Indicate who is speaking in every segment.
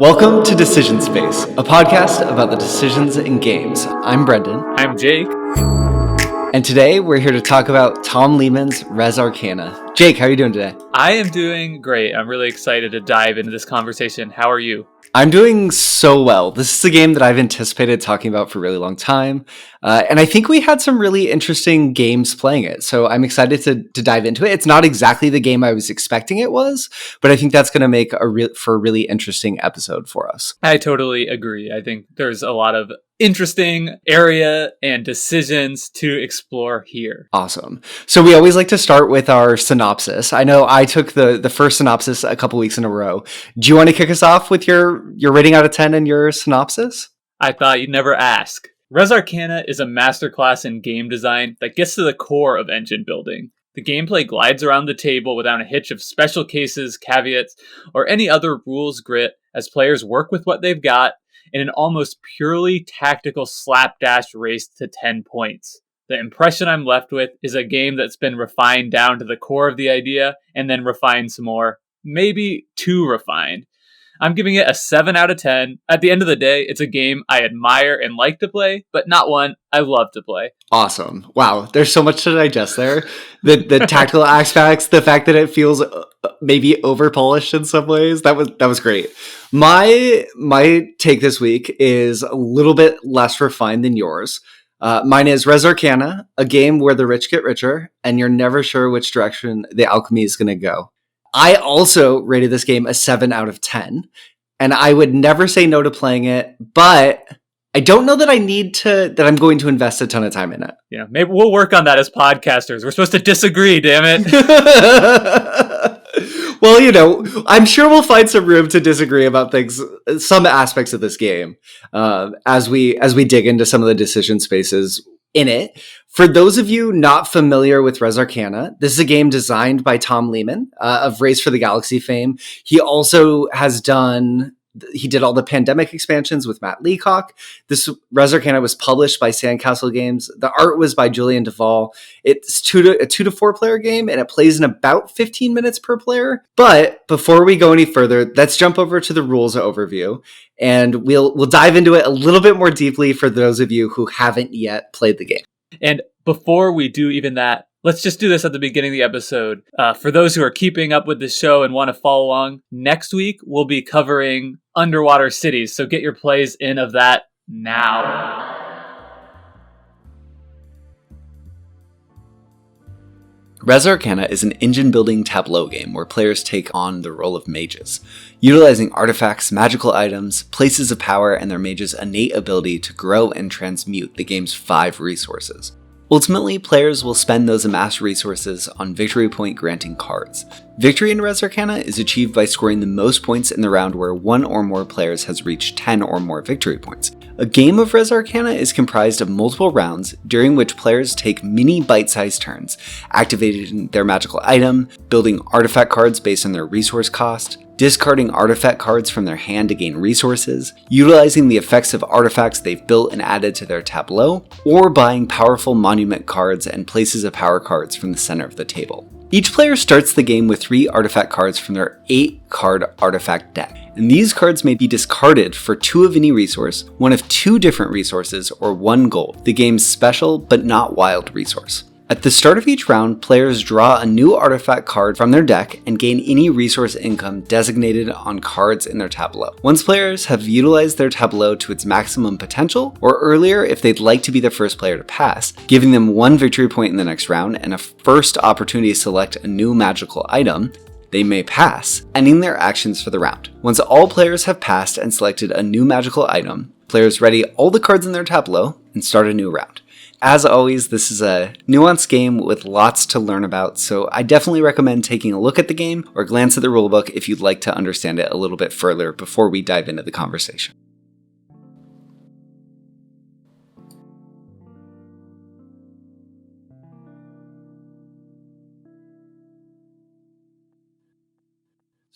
Speaker 1: Welcome to Decision Space, a podcast about the decisions in games. I'm Brendan.
Speaker 2: I'm Jake.
Speaker 1: And today we're here to talk about Tom Lehman's Res Arcana. Jake, how are you doing today?
Speaker 2: I am doing great. I'm really excited to dive into this conversation. How are you?
Speaker 1: I'm doing so well. This is a game that I've anticipated talking about for a really long time. And I think we had some really interesting games playing it. So I'm excited to dive into it. It's not exactly the game I was expecting it was, but I think that's going to make for a really interesting episode for us.
Speaker 2: I totally agree. I think there's a lot of interesting area and decisions to explore here.
Speaker 1: Awesome. So we always like to start with our synopsis. I know I took the first synopsis a couple weeks in a row. Do you want to kick us off with your rating out of 10 and your synopsis?
Speaker 2: I thought you'd never ask. Res Arcana is a masterclass in game design that gets to the core of engine building. The gameplay glides around the table without a hitch of special cases, caveats, or any other rules grit as players work with what they've got in an almost purely tactical slapdash race to 10 points. The impression I'm left with is a game that's been refined down to the core of the idea and then refined some more. Maybe too refined. I'm giving it a 7 out of 10. At the end of the day, it's a game I admire and like to play, but not one I love to play.
Speaker 1: Awesome. Wow. There's so much to digest there. The tactical aspects, the fact that it feels maybe over polished in some ways. That was great. My take this week is a little bit less refined than yours. Mine is Res Arcana, a game where the rich get richer and you're never sure which direction the alchemy is going to go. I also rated this game a 7 out of 10, and I would never say no to playing it, but I don't know that I'm going to invest a ton of time in it.
Speaker 2: Yeah, maybe we'll work on that as podcasters. We're supposed to disagree, damn it.
Speaker 1: Well, I'm sure we'll find some room to disagree about things, some aspects of this game, as we dig into some of the decision spaces in it. For those of you not familiar with Res Arcana, this is a game designed by Tom Lehman of Race for the Galaxy fame. He also did all the Pandemic expansions with Matt Leacock. This Res Arcana was published by Sandcastle Games. The art was by Julian Duvall. It's a 2 to 4 player game, and it plays in about 15 minutes per player. But before we go any further, let's jump over to the rules overview, and we'll dive into it a little bit more deeply for those of you who haven't yet played the game.
Speaker 2: And before we do even that, let's just do this at the beginning of the episode. For those who are keeping up with the show and want to follow along, next week we'll be covering underwater cities, so get your plays in of that now.
Speaker 1: Res Arcana is an engine-building tableau game where players take on the role of mages, utilizing artifacts, magical items, places of power, and their mages' innate ability to grow and transmute the game's 5 resources. Ultimately, players will spend those amassed resources on victory point granting cards. Victory in Res Arcana is achieved by scoring the most points in the round where 1 or more players has reached 10 or more victory points. A game of Res Arcana is comprised of multiple rounds during which players take mini bite-sized turns, activating their magical item, building artifact cards based on their resource cost, discarding artifact cards from their hand to gain resources, utilizing the effects of artifacts they've built and added to their tableau, or buying powerful monument cards and places of power cards from the center of the table. Each player starts the game with 3 artifact cards from their 8-card artifact deck, and these cards may be discarded for 2 of any resource, 1 of 2 different resources, or 1 gold, the game's special but not wild resource. At the start of each round, players draw a new artifact card from their deck and gain any resource income designated on cards in their tableau. Once players have utilized their tableau to its maximum potential, or earlier if they'd like to be the first player to pass, giving them 1 victory point in the next round and a first opportunity to select a new magical item, they may pass, ending their actions for the round. Once all players have passed and selected a new magical item, players ready all the cards in their tableau and start a new round. As always, this is a nuanced game with lots to learn about, so I definitely recommend taking a look at the game or glance at the rulebook if you'd like to understand it a little bit further before we dive into the conversation.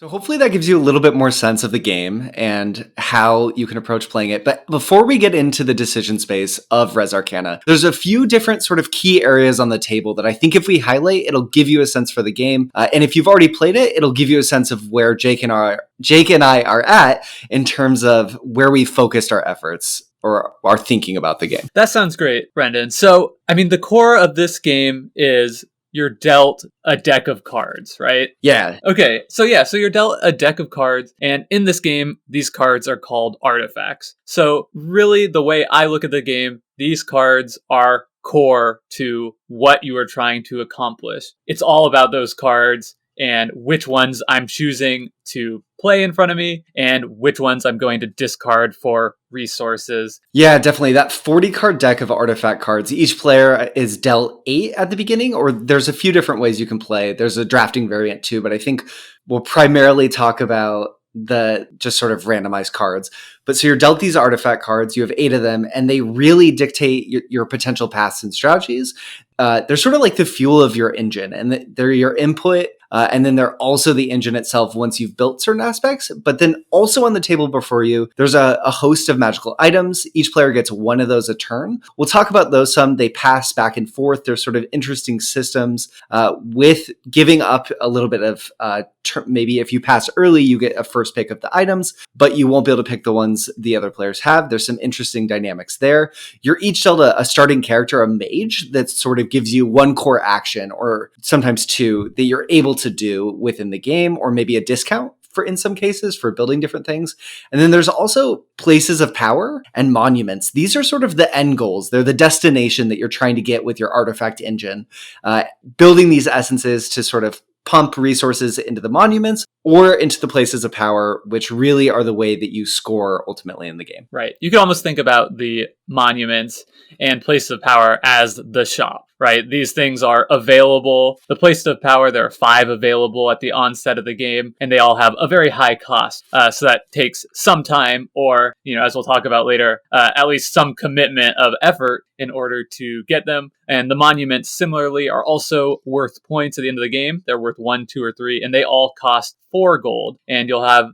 Speaker 1: So hopefully that gives you a little bit more sense of the game and how you can approach playing it. But before we get into the decision space of Res Arcana, there's a few different sort of key areas on the table that I think if we highlight, it'll give you a sense for the game. And if you've already played it, it'll give you a sense of where Jake and I are at in terms of where we focused our efforts or are thinking about the game.
Speaker 2: That sounds great, Brendan. So, I mean, the core of this game is you're dealt a deck of cards, right?
Speaker 1: Yeah.
Speaker 2: Okay, so you're dealt a deck of cards, and in this game, these cards are called artifacts. So really, the way I look at the game, these cards are core to what you are trying to accomplish. It's all about those cards and which ones I'm choosing to play in front of me and which ones I'm going to discard for resources.
Speaker 1: Yeah, definitely. That 40 card deck of artifact cards, each player is dealt 8 at the beginning, or there's a few different ways you can play. There's a drafting variant too, but I think we'll primarily talk about the just sort of randomized cards. But so you're dealt these artifact cards, you have 8 of them, and they really dictate your potential paths and strategies. They're sort of like the fuel of your engine, and they're your input. And then they're also the engine itself once you've built certain aspects. But then also on the table before you, there's a host of magical items. Each player gets one of those a turn. We'll talk about those some. They pass back and forth. There's sort of interesting systems with giving up a little bit of maybe if you pass early, you get a first pick of the items, but you won't be able to pick the ones the other players have. There's some interesting dynamics there. You're each dealt a starting character, a mage, that sort of gives you one core action or sometimes two that you're able to do within the game, or maybe a discount for in some cases for building different things. And then there's also places of power and monuments. These are sort of the end goals. They're the destination that you're trying to get with your artifact engine. Building these essences to sort of pump resources into the monuments or into the places of power, which really are the way that you score ultimately in the game.
Speaker 2: Right. You can almost think about the monuments and places of power as the shop, right? These things are available. The places of power, there are 5 available at the onset of the game, and they all have a very high cost. So that takes some time, or, as we'll talk about later, at least some commitment of effort in order to get them. And the monuments, similarly, are also worth points at the end of the game. They're worth 1, 2, or 3, and they all cost 4 gold. And you'll have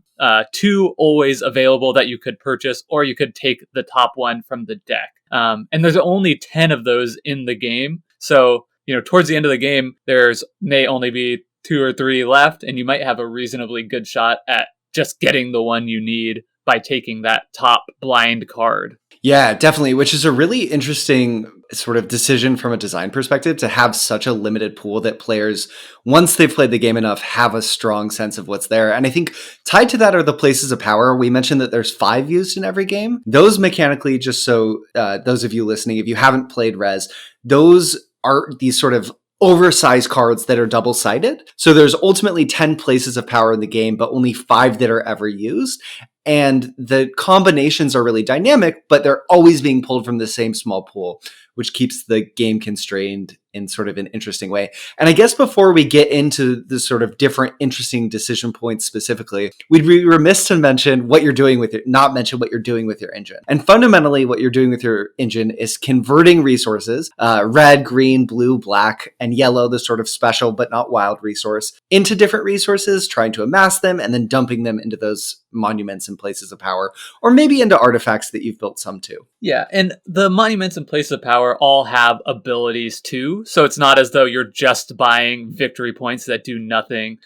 Speaker 2: 2 always available that you could purchase, or you could take the top one from the deck. And there's only 10 of those in the game. So, towards the end of the game, there's may only be 2 or 3 left, and you might have a reasonably good shot at just getting the one you need by taking that top blind card.
Speaker 1: Yeah, definitely, which is a really interesting sort of decision from a design perspective to have such a limited pool that players, once they've played the game enough, have a strong sense of what's there. And I think tied to that are the places of power. We mentioned that there's 5 used in every game. Those mechanically, just so those of you listening, if you haven't played Res, those are these sort of oversized cards that are double-sided. So there's ultimately 10 places of power in the game, but only 5 that are ever used. And the combinations are really dynamic, but they're always being pulled from the same small pool, which keeps the game constrained in sort of an interesting way. And I guess before we get into the sort of different interesting decision points specifically, we'd be remiss to mention what you're doing with it, not mention what you're doing with your engine. And fundamentally, what you're doing with your engine is converting resources, red, green, blue, black, and yellow, the sort of special but not wild resource, into different resources, trying to amass them, and then dumping them into those monuments and places of power, or maybe into artifacts that you've built some too.
Speaker 2: Yeah, and the monuments and places of power all have abilities too. So it's not as though you're just buying victory points that do nothing.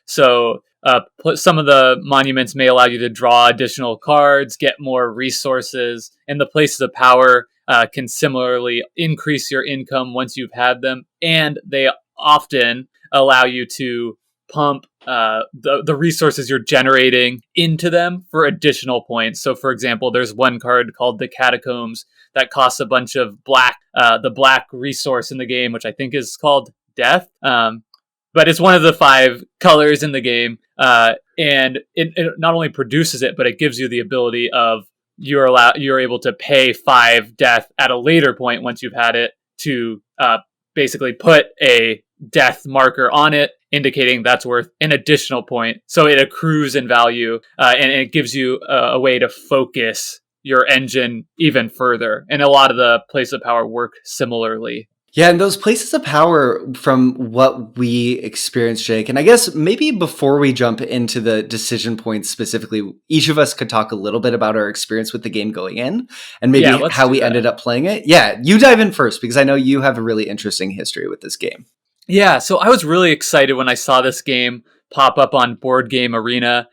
Speaker 2: Some of the monuments may allow you to draw additional cards, get more resources, and the places of power can similarly increase your income once you've had them. And they often allow you to pump the resources you're generating into them for additional points. So, for example, there's one card called the Catacombs that costs a bunch of black, the black resource in the game, which I think is called Death. But it's one of the 5 colors in the game, and it not only produces it, but it gives you the ability of you're able to pay 5 death at a later point once you've had it to basically put a death marker on it, indicating that's worth an additional point. So it accrues in value, and it gives you a way to focus your engine even further. And a lot of the places of power work similarly.
Speaker 1: Yeah, and those places of power from what we experienced, Jake, and I guess maybe before we jump into the decision points specifically, each of us could talk a little bit about our experience with the game going in and
Speaker 2: Yeah,
Speaker 1: maybe
Speaker 2: let's
Speaker 1: how
Speaker 2: do
Speaker 1: we
Speaker 2: that.
Speaker 1: ended up playing it. Yeah, you dive in first because I know you have a really interesting history with this game.
Speaker 2: Yeah, so I was really excited when I saw this game pop up on Board Game Arena.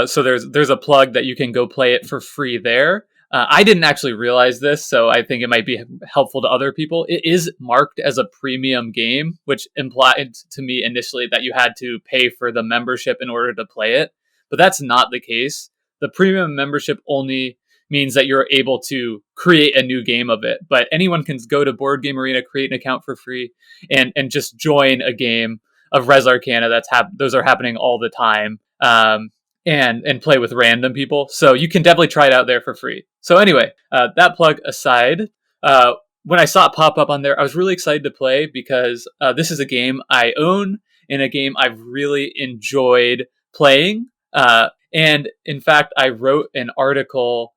Speaker 2: So there's a plug that you can go play it for free there. I didn't actually realize this, so I think it might be helpful to other people. It is marked as a premium game, which implied to me initially that you had to pay for the membership in order to play it. But that's not the case. The premium membership only means that you're able to create a new game of it. But anyone can go to Board Game Arena, create an account for free, and just join a game of Res Arcana. Those are happening all the time. And play with random people. So you can definitely try it out there for free. So anyway, that plug aside, when I saw it pop up on there, I was really excited to play because this is a game I own and a game I've really enjoyed playing. And in fact, I wrote an article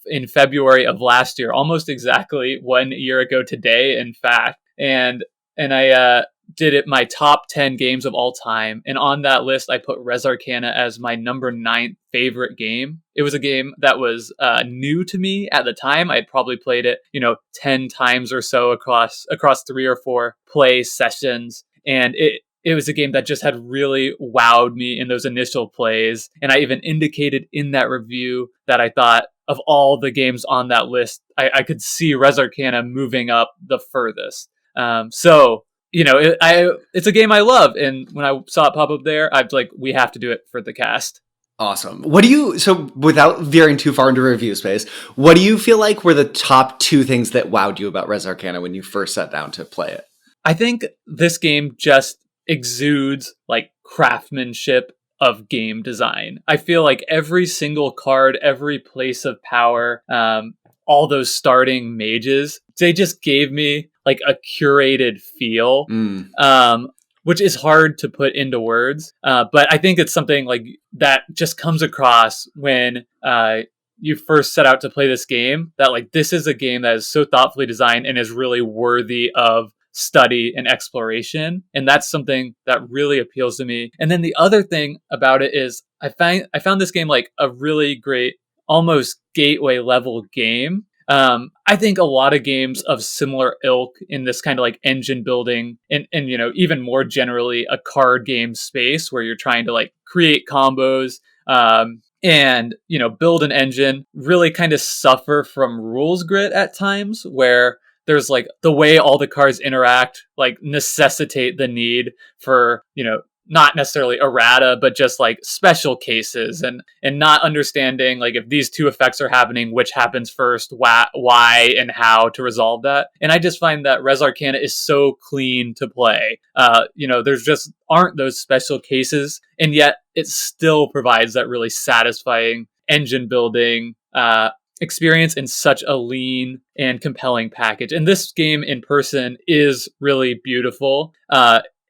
Speaker 2: in February of last year, almost exactly 1 year ago today, in fact. And I did it my top 10 games of all time. And on that list, I put Res Arcana as my number 9 favorite game. It was a game that was new to me at the time. I'd probably played it, 10 times or so across 3 or 4 play sessions. And it was a game that just had really wowed me in those initial plays. And I even indicated in that review that I thought of all the games on that list, I could see Res Arcana moving up the furthest. So it's a game I love, and when I saw it pop up there, I was like, we have to do it for the cast.
Speaker 1: Awesome. So without veering too far into review space, what do you feel like were the top 2 things that wowed you about Res Arcana when you first sat down to play it?
Speaker 2: I think this game just exudes like craftsmanship of game design. I feel like every single card, every place of power, all those starting mages, they just gave me like a curated feel, which is hard to put into words. But I think it's something like that just comes across when you first set out to play this game, that like this is a game that is so thoughtfully designed and is really worthy of study and exploration. And that's something that really appeals to me. And then the other thing about it is I found this game like a really great, almost gateway level game. I think a lot of games of similar ilk in this kind of like engine building and even more generally a card game space where you're trying to like create combos, and build an engine, really kind of suffer from rules grit at times, where there's like the way all the cards interact like necessitate the need for not necessarily errata, but just like special cases, and not understanding like if these 2 effects are happening, which happens first, why and how to resolve that. And I just find that Res Arcana is so clean to play. There's just aren't those special cases, and yet it still provides that really satisfying engine building experience in such a lean and compelling package. And this game in person is really beautiful.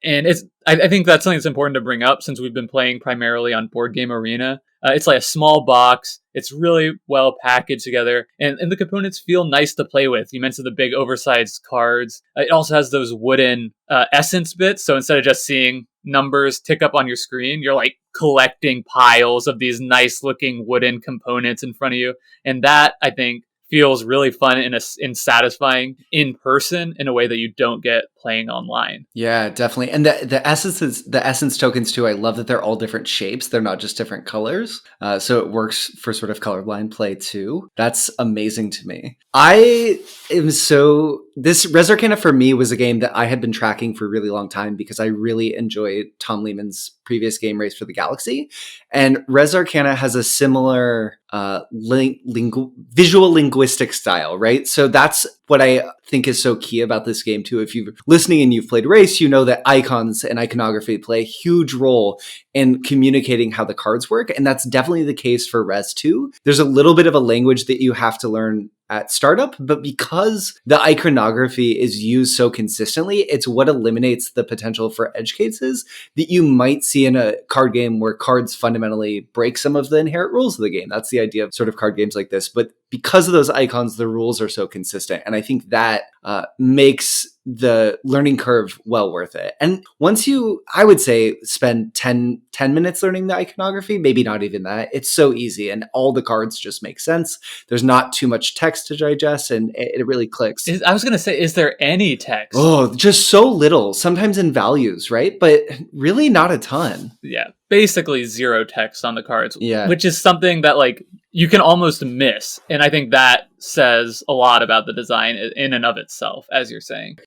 Speaker 2: And I think that's something that's important to bring up since we've been playing primarily on Board Game Arena. It's like a small box. It's really well packaged together, and the components feel nice to play with. You mentioned the big oversized cards. It also has those wooden essence bits. So instead of just seeing numbers tick up on your screen, you're like collecting piles of these nice looking wooden components in front of you. And that, I think, feels really fun and satisfying in person in a way that you don't get playing online.
Speaker 1: Yeah, definitely. And the essence tokens too, I love that they're all different shapes. They're not just different colors. So it works for sort of colorblind play too. That's amazing to me. This Res Arcana for me was a game that I had been tracking for a really long time because I really enjoyed Tom Lehman's previous game, Race for the Galaxy. And Res Arcana has a similar visual linguistic style, right? So that's what I think is so key about this game too. If you're listening and you've played Race, you know that icons and iconography play a huge role in communicating how the cards work. And that's definitely the case for Res 2. There's a little bit of a language that you have to learn at startup, but because the iconography is used so consistently, it's what eliminates the potential for edge cases that you might see in a card game where cards fundamentally break some of the inherent rules of the game. That's the idea of sort of card games like this. But because of those icons, the rules are so consistent. And I think that makes the learning curve well worth it. And once you, I would say, spend 10 minutes learning the iconography, maybe not even that, it's so easy and all the cards just make sense. There's not too much text to digest and it really clicks.
Speaker 2: I was going to say, is there any text?
Speaker 1: Oh, just so little, sometimes in values, right? But really not a ton.
Speaker 2: Yeah, basically zero text on the cards,
Speaker 1: Yeah.
Speaker 2: which is something that like you can almost miss. And I think that says a lot about the design in and of itself, as you're saying.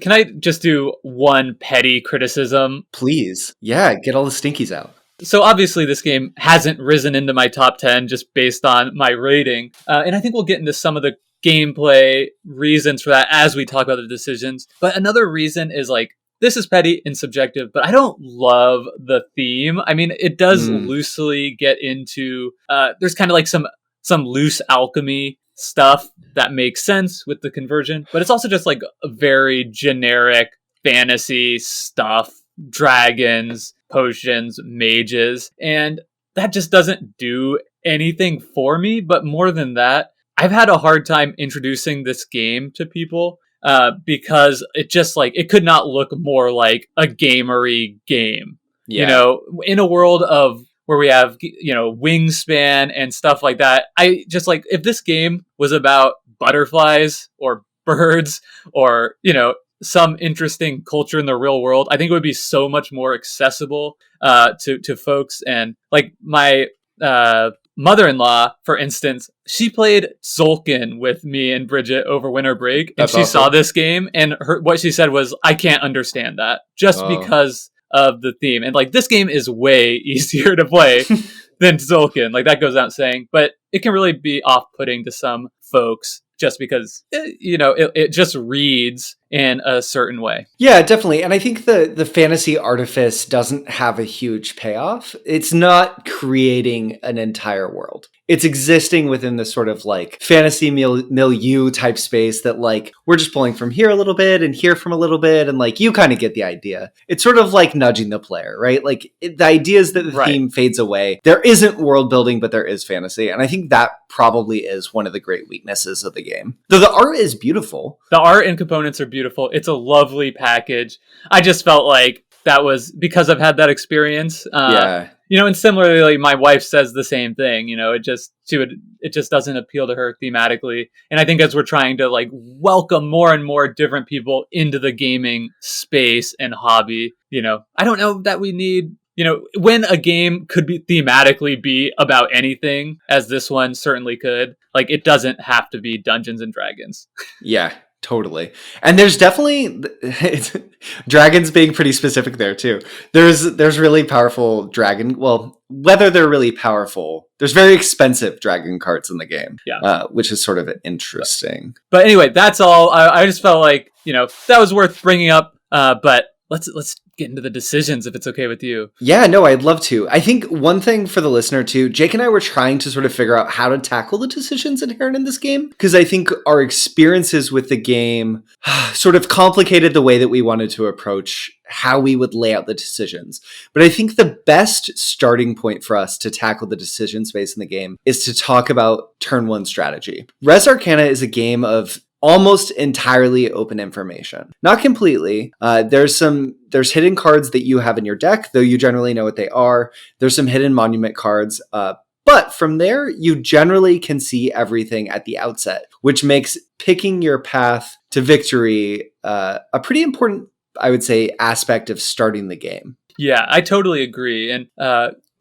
Speaker 2: Can I just do one petty criticism?
Speaker 1: Please. Yeah, get all the stinkies out.
Speaker 2: So obviously this game hasn't risen into my top 10 just based on my rating. And I think we'll get into some of the gameplay reasons for that as we talk about the decisions. But another reason is like, this is petty and subjective, but I don't love the theme. I mean, it does loosely get into, there's kind of like some loose alchemy stuff that makes sense with the conversion, but it's also just like a very generic fantasy stuff, dragons, potions, mages, and that just doesn't do anything for me. But more than that, I've had a hard time introducing this game to people because it just like, it could not look more like a gamery game. Yeah. You know, in a world of where we have, you know, wingspan and stuff like that. I just like, if this game was about butterflies or birds or, you know, some interesting culture in the real world, I think it would be so much more accessible to folks. And like my mother-in-law, for instance, she played Tzolk'in with me and Bridget over winter break, and she saw this game, and what she said was, I can't understand that just because of the theme. And like, this game is way easier to play than Tzolk'in. Like, that goes out saying, but it can really be off-putting to some folks just because, you know, it just reads in a certain way.
Speaker 1: Yeah, definitely. And I think the fantasy artifice doesn't have a huge payoff. It's not creating an entire world. It's existing within this sort of like fantasy milieu type space that like, we're just pulling from here a little bit and here from a little bit. And like, you kind of get the idea. It's sort of like nudging the player, right? Like the idea is that the theme fades away. There isn't world building, but there is fantasy. And I think that probably is one of the great weaknesses of the game. Though the art is beautiful.
Speaker 2: The art and components are beautiful. It's a lovely package. I just felt like that was because I've had that experience. You know, and similarly, like, my wife says the same thing. You know, it just doesn't appeal to her thematically. And I think as we're trying to like welcome more and more different people into the gaming space and hobby, you know, I don't know that we need, you know, when a game could be thematically be about anything, as this one certainly could, like, it doesn't have to be Dungeons and Dragons.
Speaker 1: Yeah. Totally. And there's definitely dragons being pretty specific there too. There's really powerful dragon. Well, whether they're really powerful, there's very expensive dragon cards in the game. Yeah. Which is sort of interesting.
Speaker 2: But anyway, that's all. I just felt like, you know, that was worth bringing up. But let's get into the decisions if it's okay with you.
Speaker 1: Yeah, no, I'd love to. I think one thing for the listener too, Jake and I were trying to sort of figure out how to tackle the decisions inherent in this game, because I think our experiences with the game sort of complicated the way that we wanted to approach how we would lay out the decisions. But I think the best starting point for us to tackle the decision space in the game is to talk about turn one strategy. Res Arcana is a game of almost entirely open information. Not completely. There's hidden cards that you have in your deck, though you generally know what they are. There's some hidden monument cards. But from there, you generally can see everything at the outset, which makes picking your path to victory a pretty important, I would say, aspect of starting the game.
Speaker 2: Yeah, I totally agree. And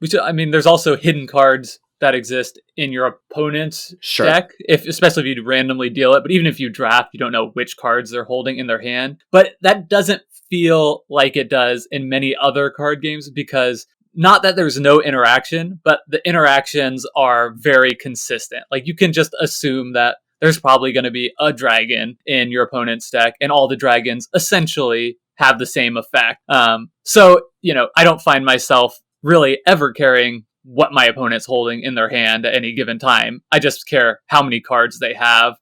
Speaker 2: there's also hidden cards that exist in your opponent's deck, especially if you randomly deal it. But even if you draft, you don't know which cards they're holding in their hand. But that doesn't feel like it does in many other card games, because not that there's no interaction, but the interactions are very consistent. Like, you can just assume that there's probably going to be a dragon in your opponent's deck, and all the dragons essentially have the same effect. So, you know, I don't find myself really ever caring what my opponent's holding in their hand at any given time. I just care how many cards they have,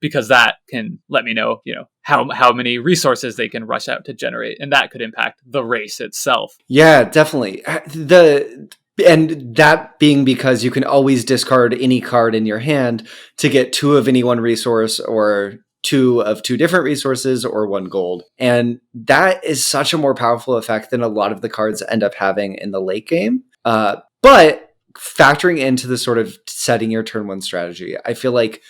Speaker 2: because that can let me know, you know, how many resources they can rush out to generate, and that could impact the race itself.
Speaker 1: Yeah, definitely. And that being because you can always discard any card in your hand to get 2 of any one resource, or two different resources or one gold. And that is such a more powerful effect than a lot of the cards end up having in the late game. But factoring into the sort of setting your turn one strategy, I feel like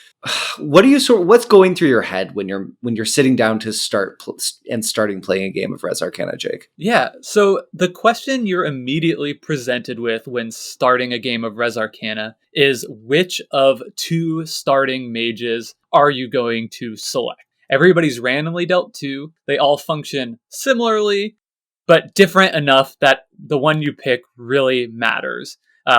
Speaker 1: what's going through your head when you're sitting down to starting playing a game of Res Arcana, Jake?
Speaker 2: Yeah, so the question you're immediately presented with when starting a game of Res Arcana is which of two starting mages are you going to select? Everybody's randomly dealt two. They all function similarly, but different enough that the one you pick really matters.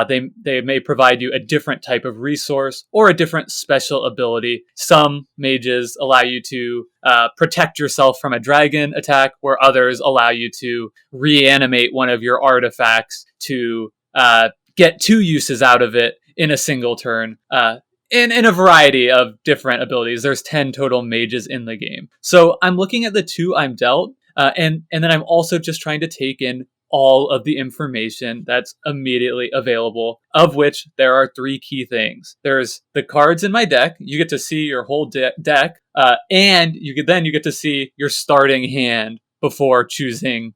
Speaker 2: They may provide you a different type of resource or a different special ability. Some mages allow you to protect yourself from a dragon attack, where others allow you to reanimate one of your artifacts to get two uses out of it in a single turn. In a variety of different abilities. There's 10 total mages in the game. So I'm looking at the two I'm dealt, and then I'm also just trying to take in all of the information that's immediately available, of which there are three key things. There's the cards in my deck. You get to see your whole deck, and you get to see your starting hand before choosing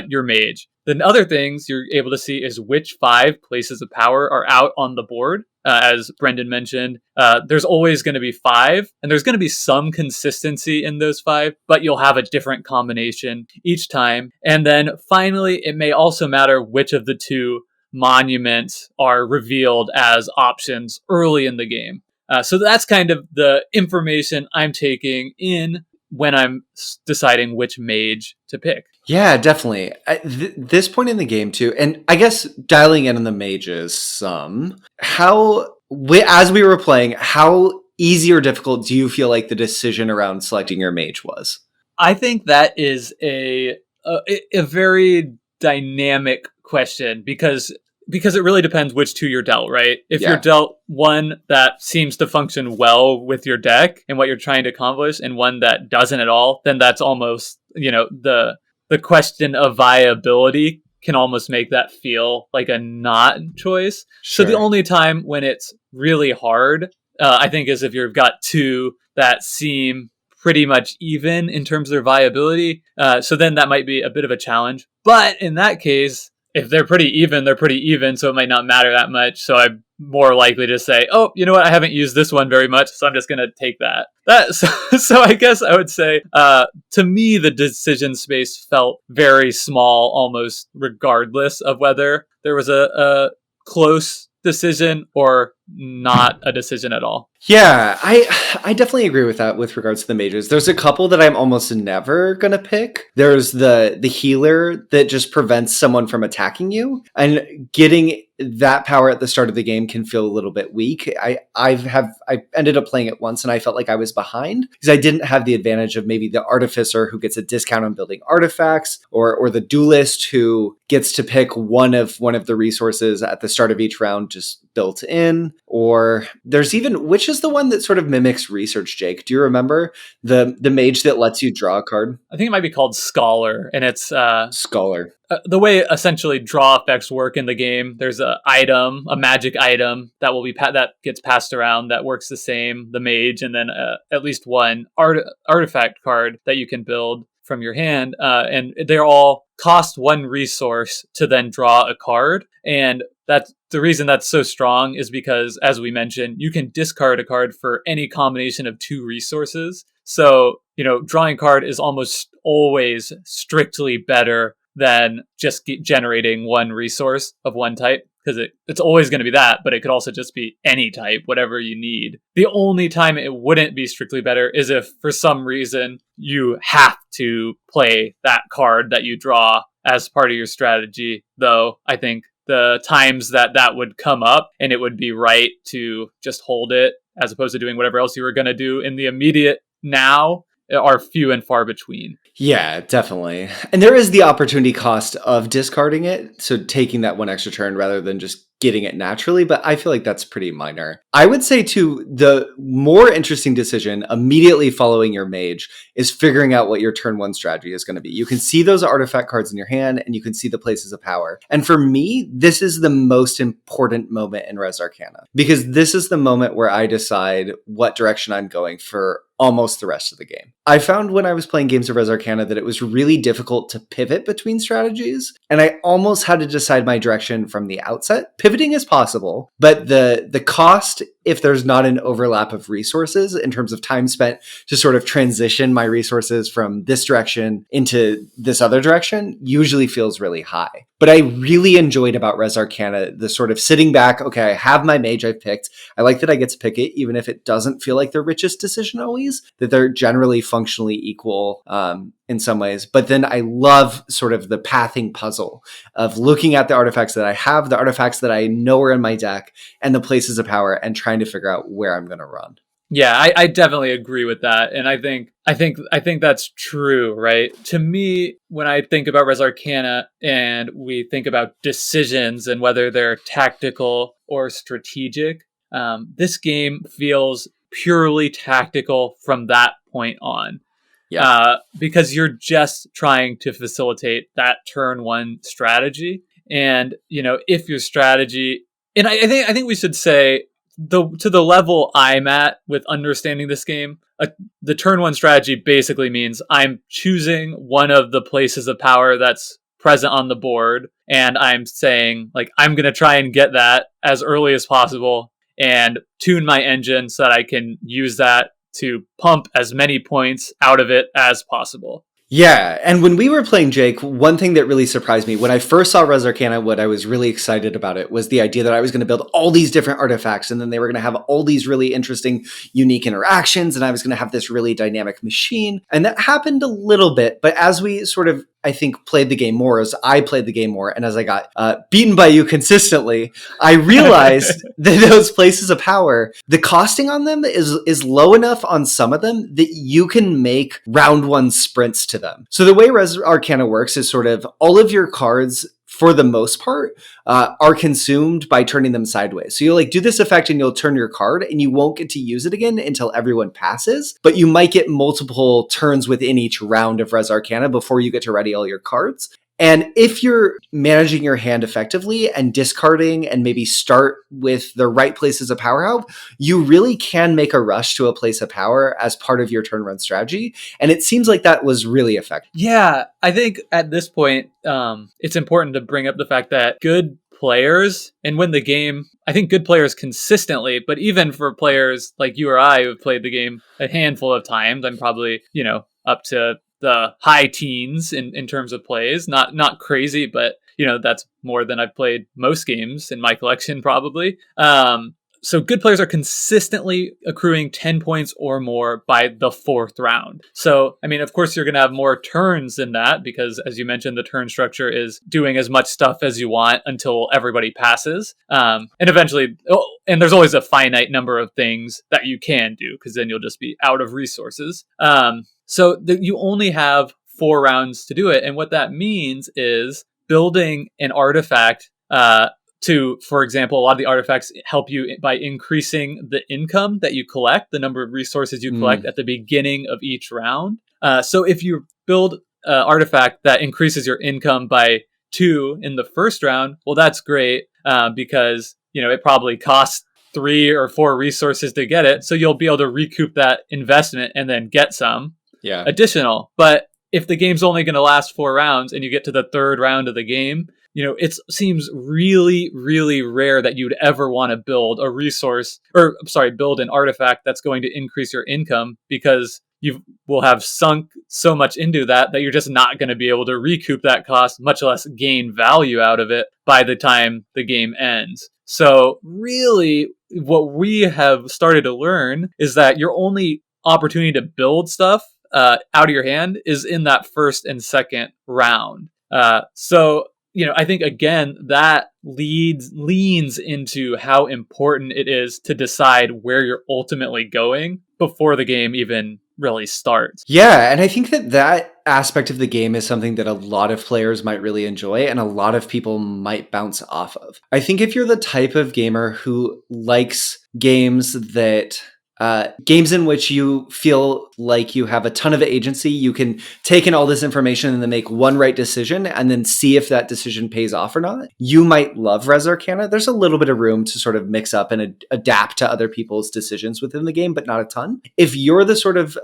Speaker 2: your mage. The other things you're able to see is which 5 places of power are out on the board. As Brendan mentioned, there's always going to be 5, and there's going to be some consistency in those 5, but you'll have a different combination each time. And then finally, it may also matter which of the 2 monuments are revealed as options early in the game. So that's kind of the information I'm taking in when I'm deciding which mage to pick.
Speaker 1: Yeah, definitely. At this point in the game too, and I guess dialing in on the mages some, as we were playing, how easy or difficult do you feel like the decision around selecting your mage was?
Speaker 2: I think that is a very dynamic question because it really depends which 2 you're dealt, right? If you're dealt one that seems to function well with your deck and what you're trying to accomplish, and one that doesn't at all, then that's almost, the question of viability can almost make that feel like a not choice. Sure. So the only time when it's really hard, I think, is if you've got 2 that seem pretty much even in terms of their viability. So then that might be a bit of a challenge. But in that case, if they're pretty even, they're pretty even, so it might not matter that much. So I'm more likely to say, oh, you know what, I haven't used this one very much, so I'm just going to take that. So I guess I would say, to me, the decision space felt very small, almost regardless of whether there was a close decision or not a decision at all.
Speaker 1: Yeah, I definitely agree with that with regards to the mages. There's a couple that I'm almost never going to pick. There's the healer that just prevents someone from attacking you, and getting that power at the start of the game can feel a little bit weak. I ended up playing it once and I felt like I was behind because I didn't have the advantage of maybe the artificer who gets a discount on building artifacts, or the duelist who gets to pick one of the resources at the start of each round just built in. Or there's even, which is the one that sort of mimics research, Jake? Do you remember the mage that lets you draw a card?
Speaker 2: I think it might be called Scholar, and it's
Speaker 1: Scholar.
Speaker 2: The way essentially draw effects work in the game, there's a magic item that will be that gets passed around that works the same, the mage, and then at least one artifact card that you can build from your hand, and they're all cost 1 resource to then draw a card. And that's the reason that's so strong is because, as we mentioned, you can discard a card for any combination of 2 resources. So, drawing a card is almost always strictly better than just generating 1 resource of one type, because it's always going to be that, but it could also just be any type, whatever you need. The only time it wouldn't be strictly better is if for some reason you have to play that card that you draw as part of your strategy, though I think the times that would come up and it would be right to just hold it as opposed to doing whatever else you were going to do in the immediate now are few and far between.
Speaker 1: Yeah, definitely. And there is the opportunity cost of discarding it, so taking that 1 extra turn rather than just getting it naturally, but I feel like that's pretty minor. I would say too, the more interesting decision immediately following your mage is figuring out what your turn 1 strategy is going to be. You can see those artifact cards in your hand and you can see the places of power. And for me, this is the most important moment in Res Arcana, because this is the moment where I decide what direction I'm going for almost the rest of the game. I found when I was playing games of Res Arcana that it was really difficult to pivot between strategies, and I almost had to decide my direction from the outset. Pivoting is possible, but the cost, if there's not an overlap of resources in terms of time spent to sort of transition my resources from this direction into this other direction, usually feels really high. But I really enjoyed about Res Arcana the sort of sitting back, okay, I have my mage I've picked. I like that I get to pick it, even if it doesn't feel like the richest decision always, that they're generally functionally equal in some ways. But then I love sort of the pathing puzzle of looking at the artifacts that I have, the artifacts that I know are in my deck, and the places of power, and trying to figure out where I'm going to run.
Speaker 2: Yeah, I definitely agree with that. And I think that's true, right? To me, when I think about Res Arcana and we think about decisions and whether they're tactical or strategic, this game feels purely tactical from that point on. Yeah. Because you're just trying to facilitate that turn one strategy. And, if your strategy, and I think we should say, to the level I'm at with understanding this game, the turn one strategy basically means I'm choosing one of the places of power that's present on the board, and I'm saying, like, I'm going to try and get that as early as possible and tune my engine so that I can use that to pump as many points out of it as possible.
Speaker 1: Yeah, and when we were playing Jake, one thing that really surprised me, when I first saw Res Arcana, what I was really excited about it was the idea that I was going to build all these different artifacts, and then they were going to have all these really interesting, unique interactions, and I was going to have this really dynamic machine. And that happened a little bit, but as we sort of, I think, played the game more, as I played the game more, and as I got beaten by you consistently, I realized that those places of power, the costing on them is low enough on some of them that you can make round one sprints to them. So the way Res Arcana works is sort of all of your cards, for the most part, are consumed by turning them sideways. So you'll do this effect and you'll turn your card and you won't get to use it again until everyone passes, but you might get multiple turns within each round of Res Arcana before you get to ready all your cards. And if you're managing your hand effectively and discarding and maybe start with the right places of power help, you really can make a rush to a place of power as part of your turn run strategy. And it seems like that was really effective.
Speaker 2: Yeah, I think at this point, it's important to bring up the fact that good players and win the game, I think good players consistently, but even for players like you or I who've played the game a handful of times, I'm probably, up to the high teens in terms of plays, not crazy, but that's more than I've played most games in my collection probably. So good players are consistently accruing 10 points or more by the fourth round. So, I mean, of course, you're going to have more turns than that because, as you mentioned, the turn structure is doing as much stuff as you want until everybody passes. And eventually, and there's always a finite number of things that you can do because then you'll just be out of resources. So you only have 4 rounds to do it. And what that means is building an artifact for example, a lot of the artifacts help you by increasing the income that you collect, the number of resources you collect at the beginning of each round. So if you build an artifact that increases your income by 2 in the first round, well, that's great because, it probably costs 3 or 4 resources to get it. So you'll be able to recoup that investment and then get some additional. But if the game's only going to last 4 rounds and you get to the third round of the game, it seems really, really rare that you'd ever want to build build an artifact that's going to increase your income because you will have sunk so much into that you're just not going to be able to recoup that cost, much less gain value out of it by the time the game ends. So really, what we have started to learn is that your only opportunity to build stuff out of your hand is in that first and second round. So I think, again, that leans into how important it is to decide where you're ultimately going before the game even really starts.
Speaker 1: Yeah, and I think that aspect of the game is something that a lot of players might really enjoy and a lot of people might bounce off of. I think if you're the type of gamer who likes games that games in which you feel like you have a ton of agency. You can take in all this information and then make one right decision and then see if that decision pays off or not. You might love Res Arcana. There's a little bit of room to sort of mix up and adapt to other people's decisions within the game, but not a ton. If you're the sort of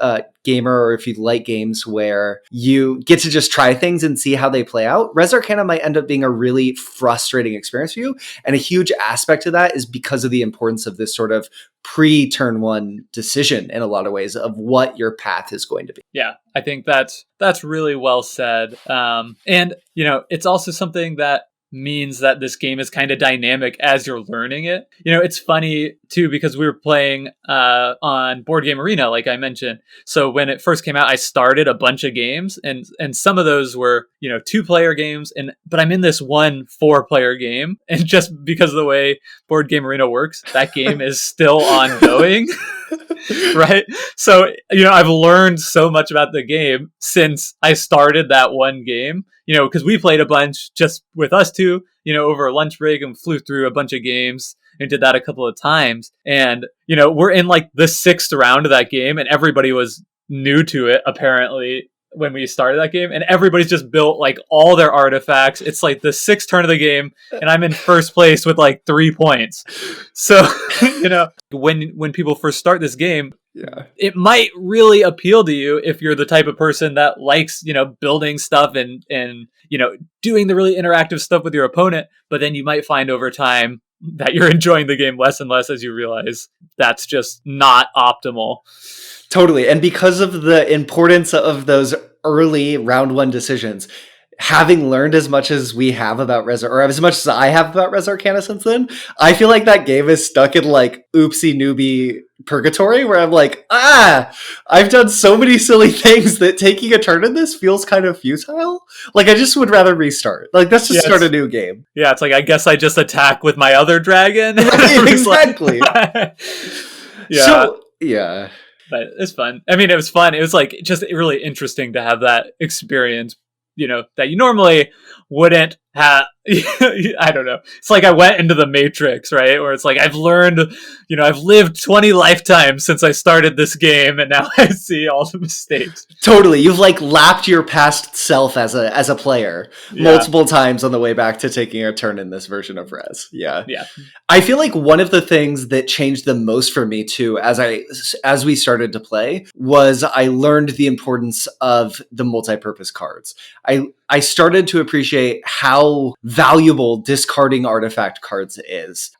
Speaker 1: gamer, or if you like games where you get to just try things and see how they play out, Res Arcana might end up being a really frustrating experience for you. And a huge aspect of that is because of the importance of this sort of pre-turn one decision in a lot of ways of what your path is going to be.
Speaker 2: Yeah, I think that's really well said. And, it's also something that means that this game is kind of dynamic as you're learning it. It's funny too, because we were playing on Board Game Arena, like I mentioned. So when it first came out, I started a bunch of games, and some of those were 2-player games, but I'm in this one 4-player game, and just because of the way Board Game Arena works, that game is still ongoing. Right? So, I've learned so much about the game since I started that one game, because we played a bunch just with us two, over a lunch break, and flew through a bunch of games and did that a couple of times. And, we're in like the 6th round of that game, and everybody was new to it, apparently, when we started that game, and everybody's just built like all their artifacts. It's like the 6th turn of the game, and I'm in first place with like 3 points. So, when people first start this game, it might really appeal to you if you're the type of person that likes, building stuff and doing the really interactive stuff with your opponent. But then you might find over time that you're enjoying the game less and less as you realize that's just not optimal.
Speaker 1: Totally. And because of the importance of those early round one decisions, having learned as much as we have about or as much as I have about Res Arcana since then, I feel like that game is stuck in like oopsie newbie purgatory where I'm like, I've done so many silly things that taking a turn in this feels kind of futile. Like, I just would rather restart. Like, let's just start a new game.
Speaker 2: Yeah, it's like, I guess I just attack with my other dragon.
Speaker 1: Right, exactly.
Speaker 2: Yeah.
Speaker 1: So, yeah.
Speaker 2: But it's fun. I mean, it was fun. It was like just really interesting to have that experience, that you normally wouldn't have. I don't know. It's like I went into the Matrix, right? Where it's like I've learned, I've lived 20 lifetimes since I started this game, and now I see all the mistakes.
Speaker 1: Totally. You've like lapped your past self as a player multiple times on the way back to taking a turn in this version of Res. Yeah. I feel like one of the things that changed the most for me too, as we started to play, was I learned the importance of the multi-purpose cards. I started to appreciate how valuable discarding artifact cards is.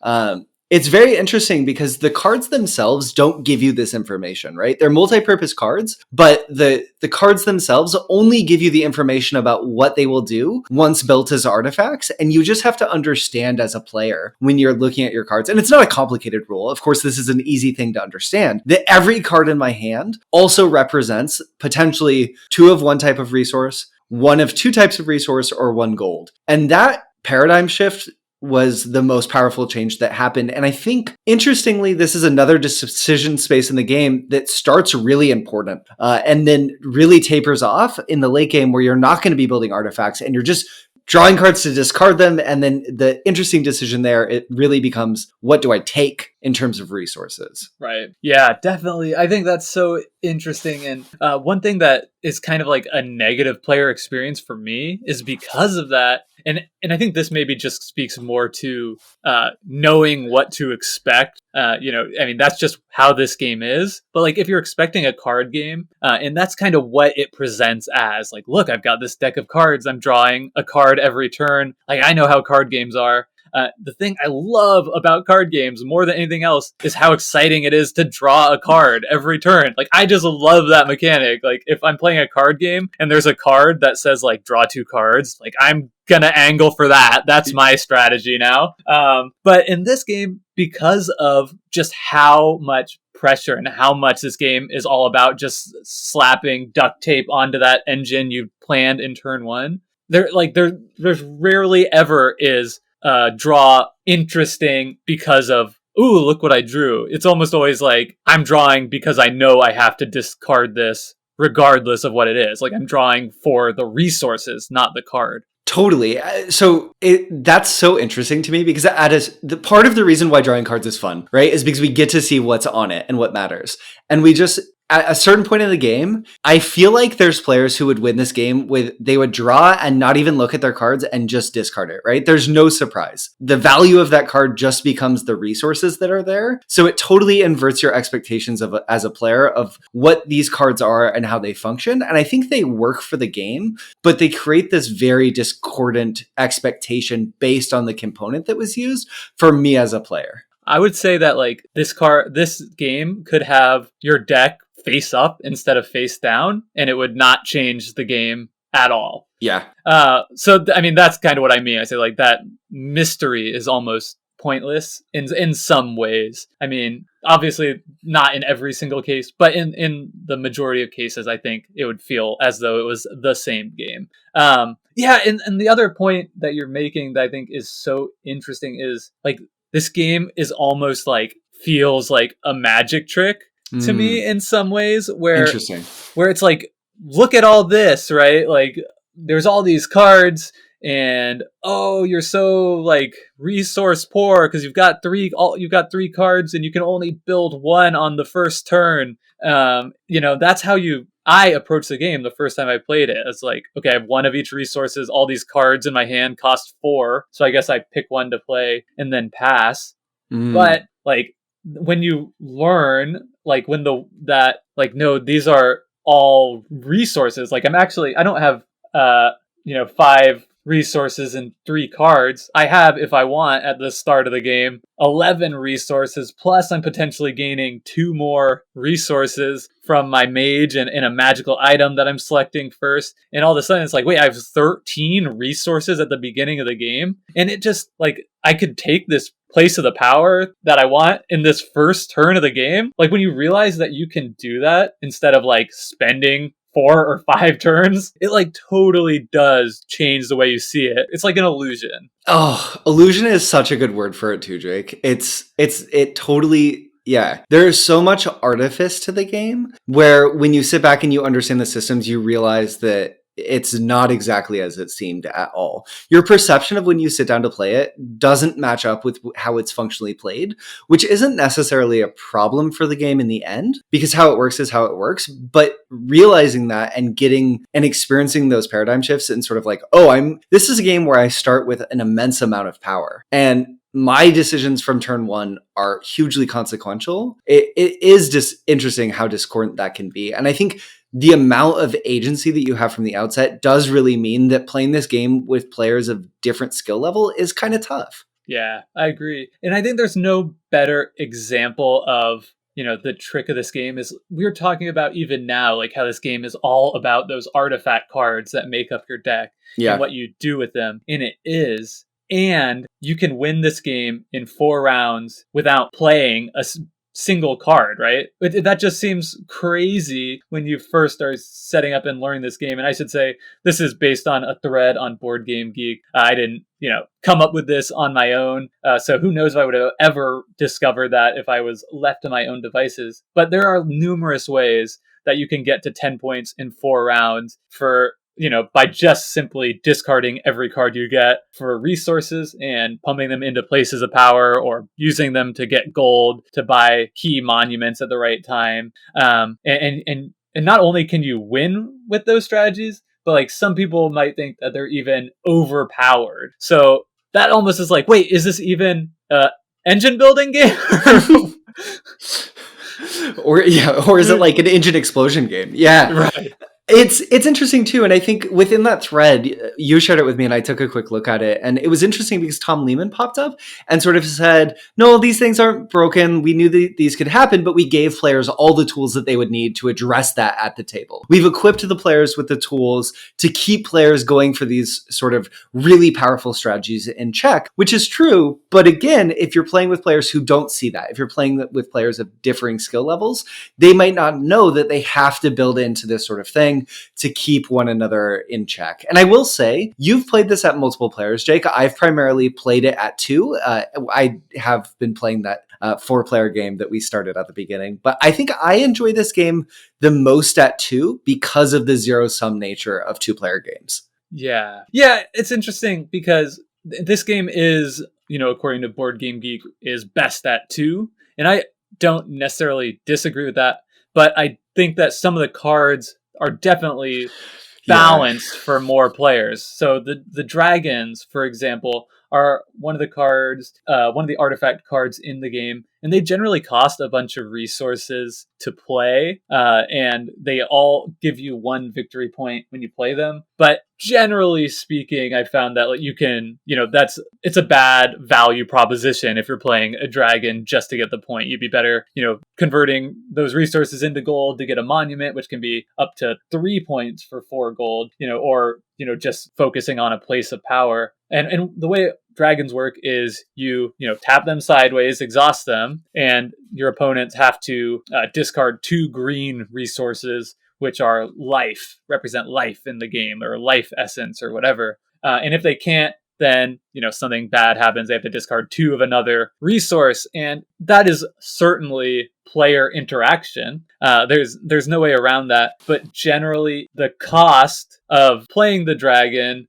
Speaker 1: It's very interesting because the cards themselves don't give you this information, right? They're multi-purpose cards, but the cards themselves only give you the information about what they will do once built as artifacts. And you just have to understand as a player when you're looking at your cards. And it's not a complicated rule. Of course, this is an easy thing to understand, that every card in my hand also represents potentially 2 of one type of resource, 1 of 2 types of resource, or 1 gold. And that paradigm shift was the most powerful change that happened. And I think, interestingly, this is another decision space in the game that starts really important and then really tapers off in the late game, where you're not going to be building artifacts and you're just drawing cards to discard them. And then the interesting decision there, it really becomes, what do I take in terms of resources?
Speaker 2: Right. Yeah, definitely. I think that's so interesting. And one thing that is kind of like a negative player experience for me is because of that. And I think this maybe just speaks more to knowing what to expect. I mean, that's just how this game is. But like, if you're expecting a card game, and that's kind of what it presents as, like, look, I've got this deck of cards. I'm drawing a card every turn. Like, I know how card games are. The thing I love about card games more than anything else is how exciting it is to draw a card every turn. Like, I just love that mechanic. Like, if I'm playing a card game and there's a card that says like draw 2 cards, like, I'm gonna angle for that. That's my strategy now. But in this game, because of just how much pressure and how much this game is all about just slapping duct tape onto that engine you planned in turn 1, there's rarely ever is draw interesting because of, ooh, look what I drew. It's almost always like, I'm drawing because I know I have to discard this regardless of what it is. Like, I'm drawing for the resources, not the card.
Speaker 1: Totally. That's so interesting to me because the part of the reason why drawing cards is fun, right, is because we get to see what's on it and what matters. And we just, at a certain point in the game, I feel like there's players who would win this game they would draw and not even look at their cards and just discard it, right? There's no surprise. The value of that card just becomes the resources that are there. So it totally inverts your expectations as a player of what these cards are and how they function. And I think they work for the game, but they create this very discordant expectation based on the component that was used for me as a player.
Speaker 2: I would say that like this game could have your deck face up instead of face down, and it would not change the game at all.
Speaker 1: Yeah.
Speaker 2: I mean, that's kind of what I mean. I say like that mystery is almost pointless in some ways. I mean, obviously not in every single case, but in the majority of cases, I think it would feel as though it was the same game. Yeah, and the other point that you're making that I think is so interesting is like this game is almost like feels like a magic trick to me in some ways where it's like, look at all this, right? Like there's all these cards and you're so like resource poor because you've got three cards and you can only build one on the first turn. That's how I approached the game the first time I played it. It's like, okay, I have one of each resources, all these cards in my hand cost 4, so I guess I pick one to play and then pass. But like when you learn, like no, these are all resources. Like I don't have 5 resources and 3 cards. I have, if I want, at the start of the game, 11 resources, plus I'm potentially gaining 2 more resources from my mage and a magical item that I'm selecting first. And all of a sudden it's like, wait, I have 13 resources at the beginning of the game. And it just like, I could take this place of the power that I want in this first turn of the game. Like when you realize that you can do that instead of like spending 4 or 5 turns, it like totally does change the way you see it. It's like an illusion.
Speaker 1: Oh, illusion is such a good word for it too, Jake. It totally, yeah. There is so much artifice to the game where when you sit back and you understand the systems, you realize that it's not exactly as it seemed at all. Your perception of when you sit down to play it doesn't match up with how it's functionally played, which isn't necessarily a problem for the game in the end, because how it works is how it works. But realizing that and getting and experiencing those paradigm shifts and sort of like, this is a game where I start with an immense amount of power. And my decisions from turn 1 are hugely consequential. It is just interesting how discordant that can be. And I think the amount of agency that you have from the outset does really mean that playing this game with players of different skill level is kind of tough.
Speaker 2: Yeah, I agree. And I think there's no better example of, the trick of this game is we're talking about even now, like how this game is all about those artifact cards that make up your deck and what you do with them. And it is. And you can win this game in 4 rounds without playing a single card, right? That just seems crazy when you first start setting up and learning this game. And I should say, this is based on a thread on Board Game Geek. I didn't, come up with this on my own. So who knows if I would have ever discovered that if I was left to my own devices. But there are numerous ways that you can get to 10 points in 4 rounds by just simply discarding every card you get for resources and pumping them into places of power or using them to get gold to buy key monuments at the right time. And not only can you win with those strategies, but like some people might think that they're even overpowered. So that almost is like, wait, is this even a engine building game?
Speaker 1: Or is it like an engine explosion game? Yeah.
Speaker 2: Right.
Speaker 1: It's interesting too, and I think within that thread, you shared it with me and I took a quick look at it, and it was interesting because Tom Lehman popped up and sort of said, no, these things aren't broken. We knew that these could happen, but we gave players all the tools that they would need to address that at the table. We've equipped the players with the tools to keep players going for these sort of really powerful strategies in check, which is true. But again, if you're playing with players who don't see that, if you're playing with players of differing skill levels, they might not know that they have to build into this sort of thing to keep one another in check. And I will say, you've played this at multiple players, Jake. I've primarily played it at 2. I have been playing that 4-player game that we started at the beginning. But I think I enjoy this game the most at 2 because of the zero-sum nature of 2-player games.
Speaker 2: Yeah. Yeah, it's interesting because this game is, according to Board Game Geek, is best at 2. And I don't necessarily disagree with that, but I think that some of the cards are definitely
Speaker 1: Yeah.
Speaker 2: balanced for more players. So the dragons, for example, are one of the artifact cards in the game, and they generally cost a bunch of resources to play, and they all give you 1 victory point when you play them. But generally speaking, I found that you can, it's a bad value proposition if you're playing a dragon just to get the point. You'd be better, converting those resources into gold to get a monument, which can be up to 3 points for 4 gold, or just focusing on a place of power. And the way dragons work is you tap them sideways, exhaust them, and your opponents have to discard 2 green resources, which are represent life in the game, or life essence, or whatever. And if they can't, then something bad happens. They have to discard 2 of another resource, and that is certainly player interaction. There's no way around that. But generally, the cost of playing the dragon,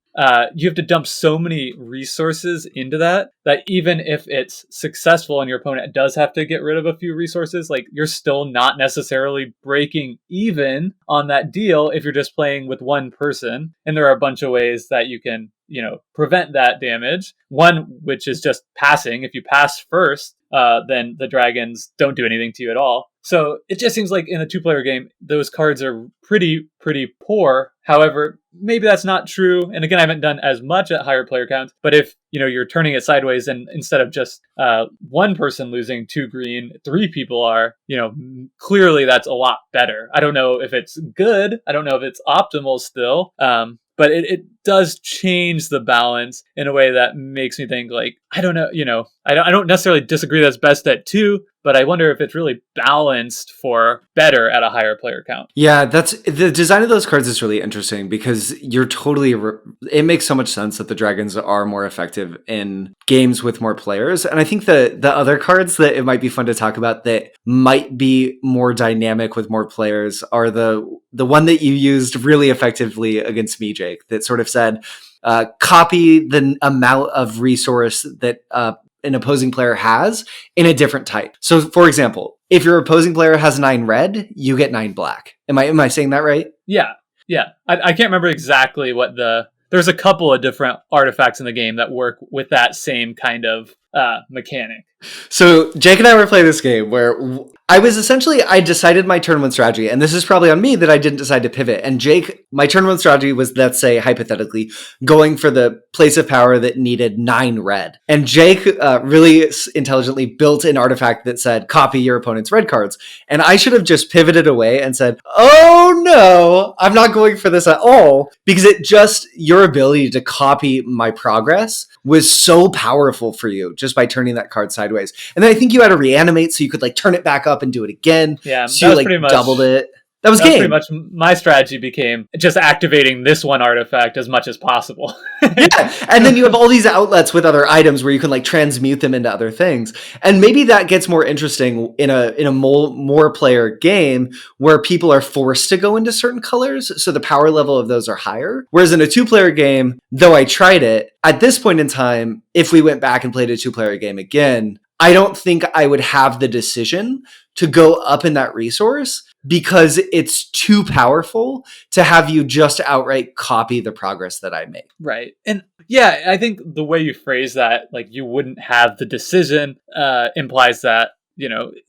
Speaker 2: you have to dump so many resources into that even if it's successful and your opponent does have to get rid of a few resources, you're still not necessarily breaking even on that deal if you're just playing with one person. And there are a bunch of ways that you can prevent that damage. One, which is just passing. If you pass first, then the dragons don't do anything to you at all. So it just seems like in a 2-player game, those cards are pretty poor. However, maybe that's not true. And again, I haven't done as much at higher player counts. But if you're turning it sideways, and instead of just one person losing 2 green, 3 people are, clearly that's a lot better. I don't know if it's good. I don't know if it's optimal still. But it does change the balance in a way that makes me think, I don't know, I don't necessarily disagree that's best at 2, but I wonder if it's really balanced for better at a higher player count.
Speaker 1: Yeah, the design of those cards is really interesting because you're totally, it makes so much sense that the dragons are more effective in games with more players. And I think the other cards that it might be fun to talk about that might be more dynamic with more players are the one that you used really effectively against me, Jake, that sort of said, copy the amount of resource that an opposing player has in a different type. So, for example, if your opposing player has 9 red, you get 9 black. Am I saying that right?
Speaker 2: Yeah. I can't remember exactly there's a couple of different artifacts in the game that work with that same kind of mechanic.
Speaker 1: So Jake and I were playing this game where I decided my turn 1 strategy, and this is probably on me that I didn't decide to pivot. And Jake, my turn 1 strategy was, let's say, hypothetically, going for the place of power that needed 9 red. And Jake really intelligently built an artifact that said, copy your opponent's red cards. And I should have just pivoted away and said, oh no, I'm not going for this at all, because your ability to copy my progress was so powerful for you just by turning that card sideways. And then I think you had to reanimate so you could turn it back up and do it again.
Speaker 2: Yeah,
Speaker 1: so you pretty much doubled it. That was game.
Speaker 2: Pretty much my strategy became just activating this one artifact as much as possible.
Speaker 1: Yeah, and then you have all these outlets with other items where you can transmute them into other things. And maybe that gets more interesting in a more player game where people are forced to go into certain colors, so the power level of those are higher. Whereas in a 2-player game, though I tried it, at this point in time, if we went back and played a 2-player game again, I don't think I would have the decision to go up in that resource because it's too powerful to have you just outright copy the progress that I make.
Speaker 2: Right. And yeah, I think the way you phrase that, you wouldn't have the decision, implies that,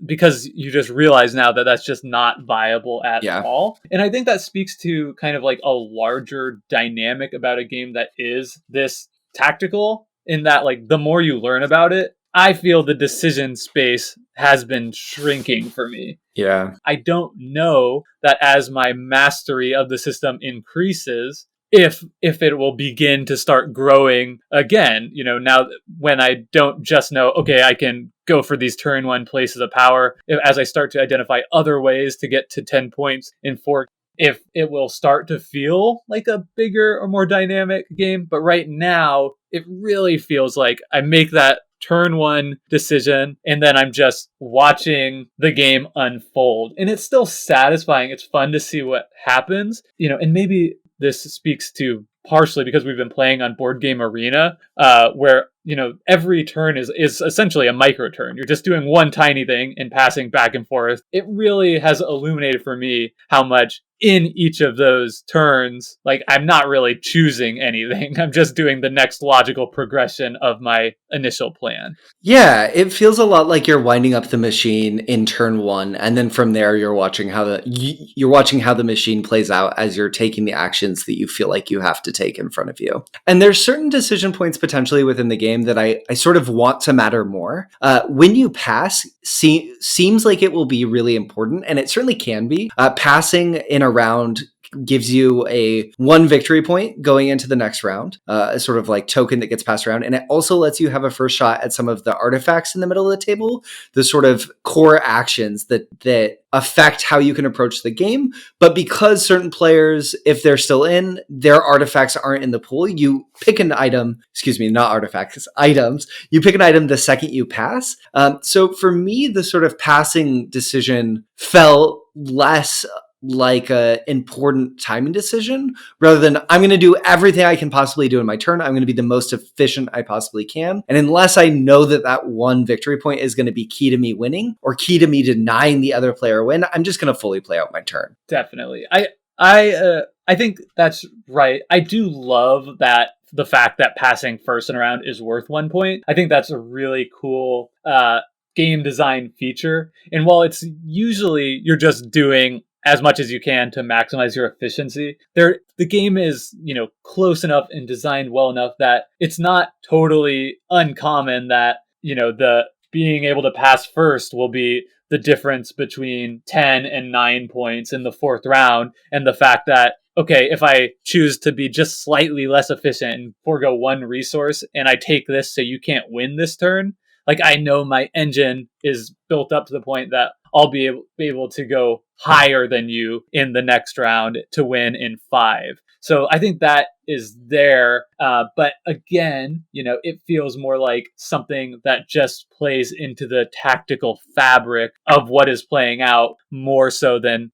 Speaker 2: because you just realize now that that's just not viable at all. And I think that speaks to kind of a larger dynamic about a game that is this tactical, in that the more you learn about it, I feel the decision space has been shrinking for me.
Speaker 1: Yeah.
Speaker 2: I don't know that as my mastery of the system increases, if it will begin to start growing again, now when I don't just know, okay, I can go for these turn 1 places of power, as I start to identify other ways to get to 10 points in 4, if it will start to feel like a bigger or more dynamic game. But right now, it really feels like I make that turn 1 decision and then I'm just watching the game unfold. And it's still satisfying. It's fun to see what happens, and maybe this speaks to partially because we've been playing on Board Game Arena, where, every turn is essentially a micro turn. You're just doing one tiny thing and passing back and forth. It really has illuminated for me how much in each of those turns, like, I'm not really choosing anything. I'm just doing the next logical progression of my initial plan.
Speaker 1: Yeah, it feels a lot like you're winding up the machine in turn one, and then from there you're watching how the machine plays out as you're taking the actions that you feel like you have to take in front of you. And there's certain decision points potentially within the game that I sort of want to matter more. When you pass, seems like it will be really important, and it certainly can be. Passing in a round gives you a 1 victory point going into the next round, a sort of like token that gets passed around. And it also lets you have a first shot at some of the artifacts in the middle of the table, the sort of core actions that affect how you can approach the game. But because certain players, if they're still in, their artifacts aren't in the pool, you pick an item, not artifacts, items. You pick an item the second you pass. So for me, the sort of passing decision felt less like a important timing decision rather than I'm going to do everything I can possibly do in my turn. I'm going to be the most efficient I possibly can. And unless I know that 1 victory point is going to be key to me winning or key to me denying the other player a win, I'm just going to fully play out my turn.
Speaker 2: Definitely. I think that's right. I do love that the fact that passing first in a round is worth 1 point. I think that's a really cool game design feature. And while it's usually you're just doing as much as you can to maximize your efficiency, the game is, close enough and designed well enough that it's not totally uncommon that, the being able to pass first will be the difference between 10 and 9 points in the 4th round. And the fact that, okay, if I choose to be just slightly less efficient and forego 1 resource and I take this so you can't win this turn, like, I know my engine is built up to the point that I'll be able to go higher than you in the next round to win in 5. So I think that is there. But again, it feels more like something that just plays into the tactical fabric of what is playing out more so than,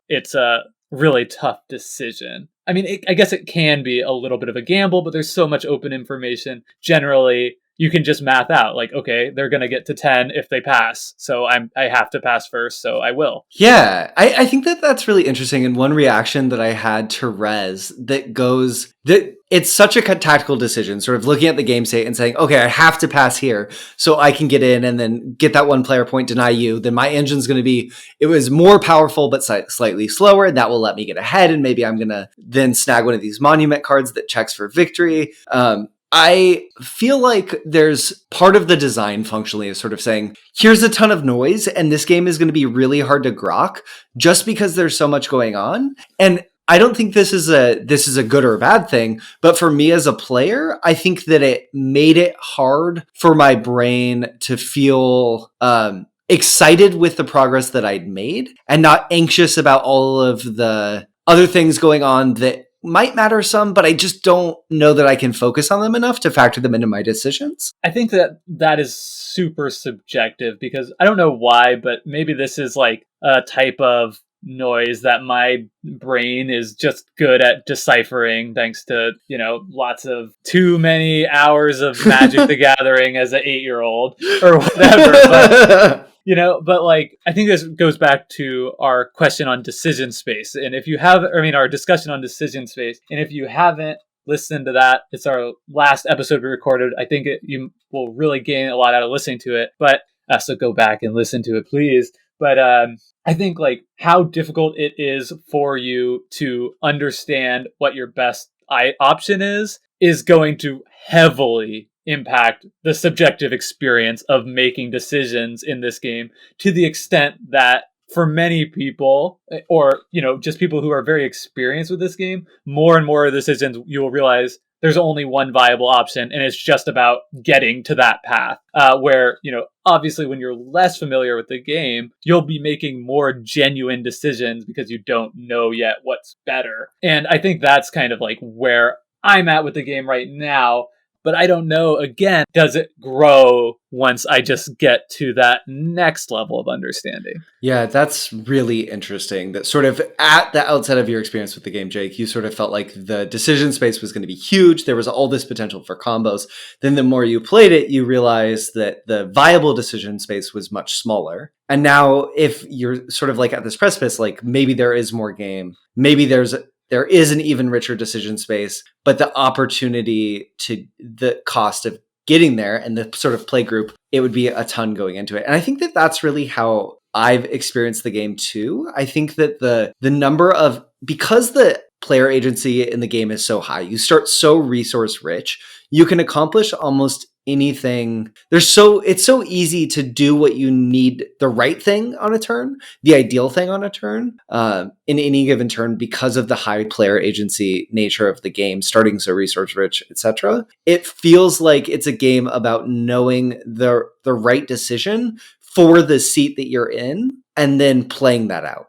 Speaker 2: it's a really tough decision. I mean, I guess it can be a little bit of a gamble, but there's so much open information. Generally, you can just math out, like, okay, they're going to get to 10 if they pass. So I have to pass first, so I will.
Speaker 1: Yeah, I think that's really interesting. And one reaction that I had to Res that it's such a tactical decision, sort of looking at the game state and saying, okay, I have to pass here so I can get in and then get that 1 player point, deny you. Then my engine's going to be, it was more powerful, but slightly slower. And that will let me get ahead. And maybe I'm going to then snag one of these monument cards that checks for victory. I feel like there's part of the design functionally is sort of saying, here's a ton of noise and this game is going to be really hard to grok just because there's so much going on. And I don't think this is a good or a bad thing, but for me as a player, I think that it made it hard for my brain to feel excited with the progress that I'd made and not anxious about all of the other things going on that might matter some, but I just don't know that I can focus on them enough to factor them into my decisions.
Speaker 2: I think that is super subjective because I don't know why, but maybe this is like a type of noise that my brain is just good at deciphering thanks to, lots of too many hours of Magic the Gathering as an 8-year-old or whatever. But, but like, I think this goes back to our question on decision space. And if you our discussion on decision space, and if you haven't listened to that, it's our last episode we recorded. I think you will really gain a lot out of listening to it, but so go back and listen to it, please. But I think like how difficult it is for you to understand what your best option is going to heavily impact the subjective experience of making decisions in this game, to the extent that for many people, or just people who are very experienced with this game, more and more decisions you will realize there's only one viable option and it's just about getting to that path. Where obviously when you're less familiar with the game, you'll be making more genuine decisions because you don't know yet what's better. And I think that's kind of like where I'm at with the game right now. But I don't know, again, does it grow once I just get to that next level of understanding?
Speaker 1: Yeah, that's really interesting. That sort of at the outset of your experience with the game, Jake, you sort of felt like the decision space was going to be huge. There was all this potential for combos. Then the more you played it, you realized that the viable decision space was much smaller. And now if you're sort of like at this precipice, like maybe there is more game, maybe there is an even richer decision space, but the opportunity to the cost of getting there and the sort of play group, it would be a ton going into it. And I think that that's really how I've experienced the game too. I think that the number of, because the player agency in the game is so high, you start so resource rich, you can accomplish almost anything. It's so easy to do what you need, the right thing on a turn, the ideal thing on a turn, in any given turn, because of the high player agency nature of the game, starting so resource rich, etc. It feels like it's a game about knowing the right decision for the seat that you're in and then playing that out.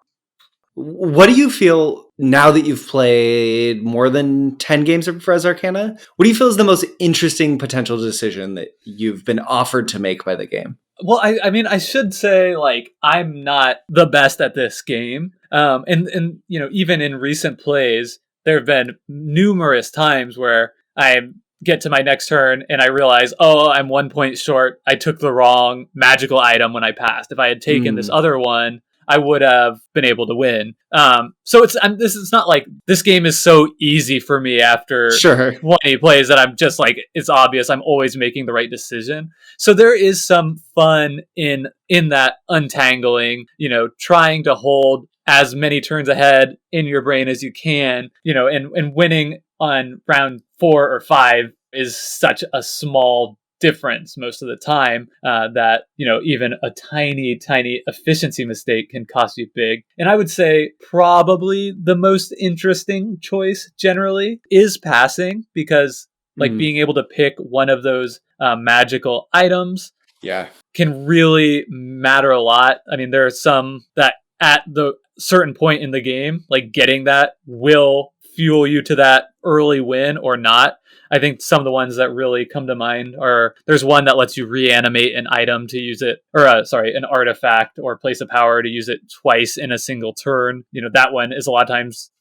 Speaker 1: What do you feel now that you've played more than 10 games of Res Arcana? What do you feel is the most interesting potential decision that you've been offered to make by the game?
Speaker 2: Well, I mean, I should say, like, I'm not the best at this game. And you know, even in recent plays, there have been numerous times where I get to my next turn and I realize, oh, I'm 1 point short. I took the wrong magical item when I passed. If I had taken this other one, I would have been able to win. So it's not like this game is so easy for me after 20 plays that I'm just like, it's obvious I'm always making the right decision. So there is some fun in that untangling, you know, trying to hold as many turns ahead in your brain as you can, you know, and winning on round 4 or 5 is such a small difference most of the time, that, you know, even a tiny efficiency mistake can cost you big. And I would say probably the most interesting choice generally is passing, because like being able to pick one of those magical items can really matter a lot. I mean, there are some that at the certain point in the game, like getting that will fuel you to that early win or not. I think some of the ones that really come to mind are, there's one that lets you reanimate an item to use it, or an artifact or place of power to use it twice in a single turn. You know, that one is a lot of times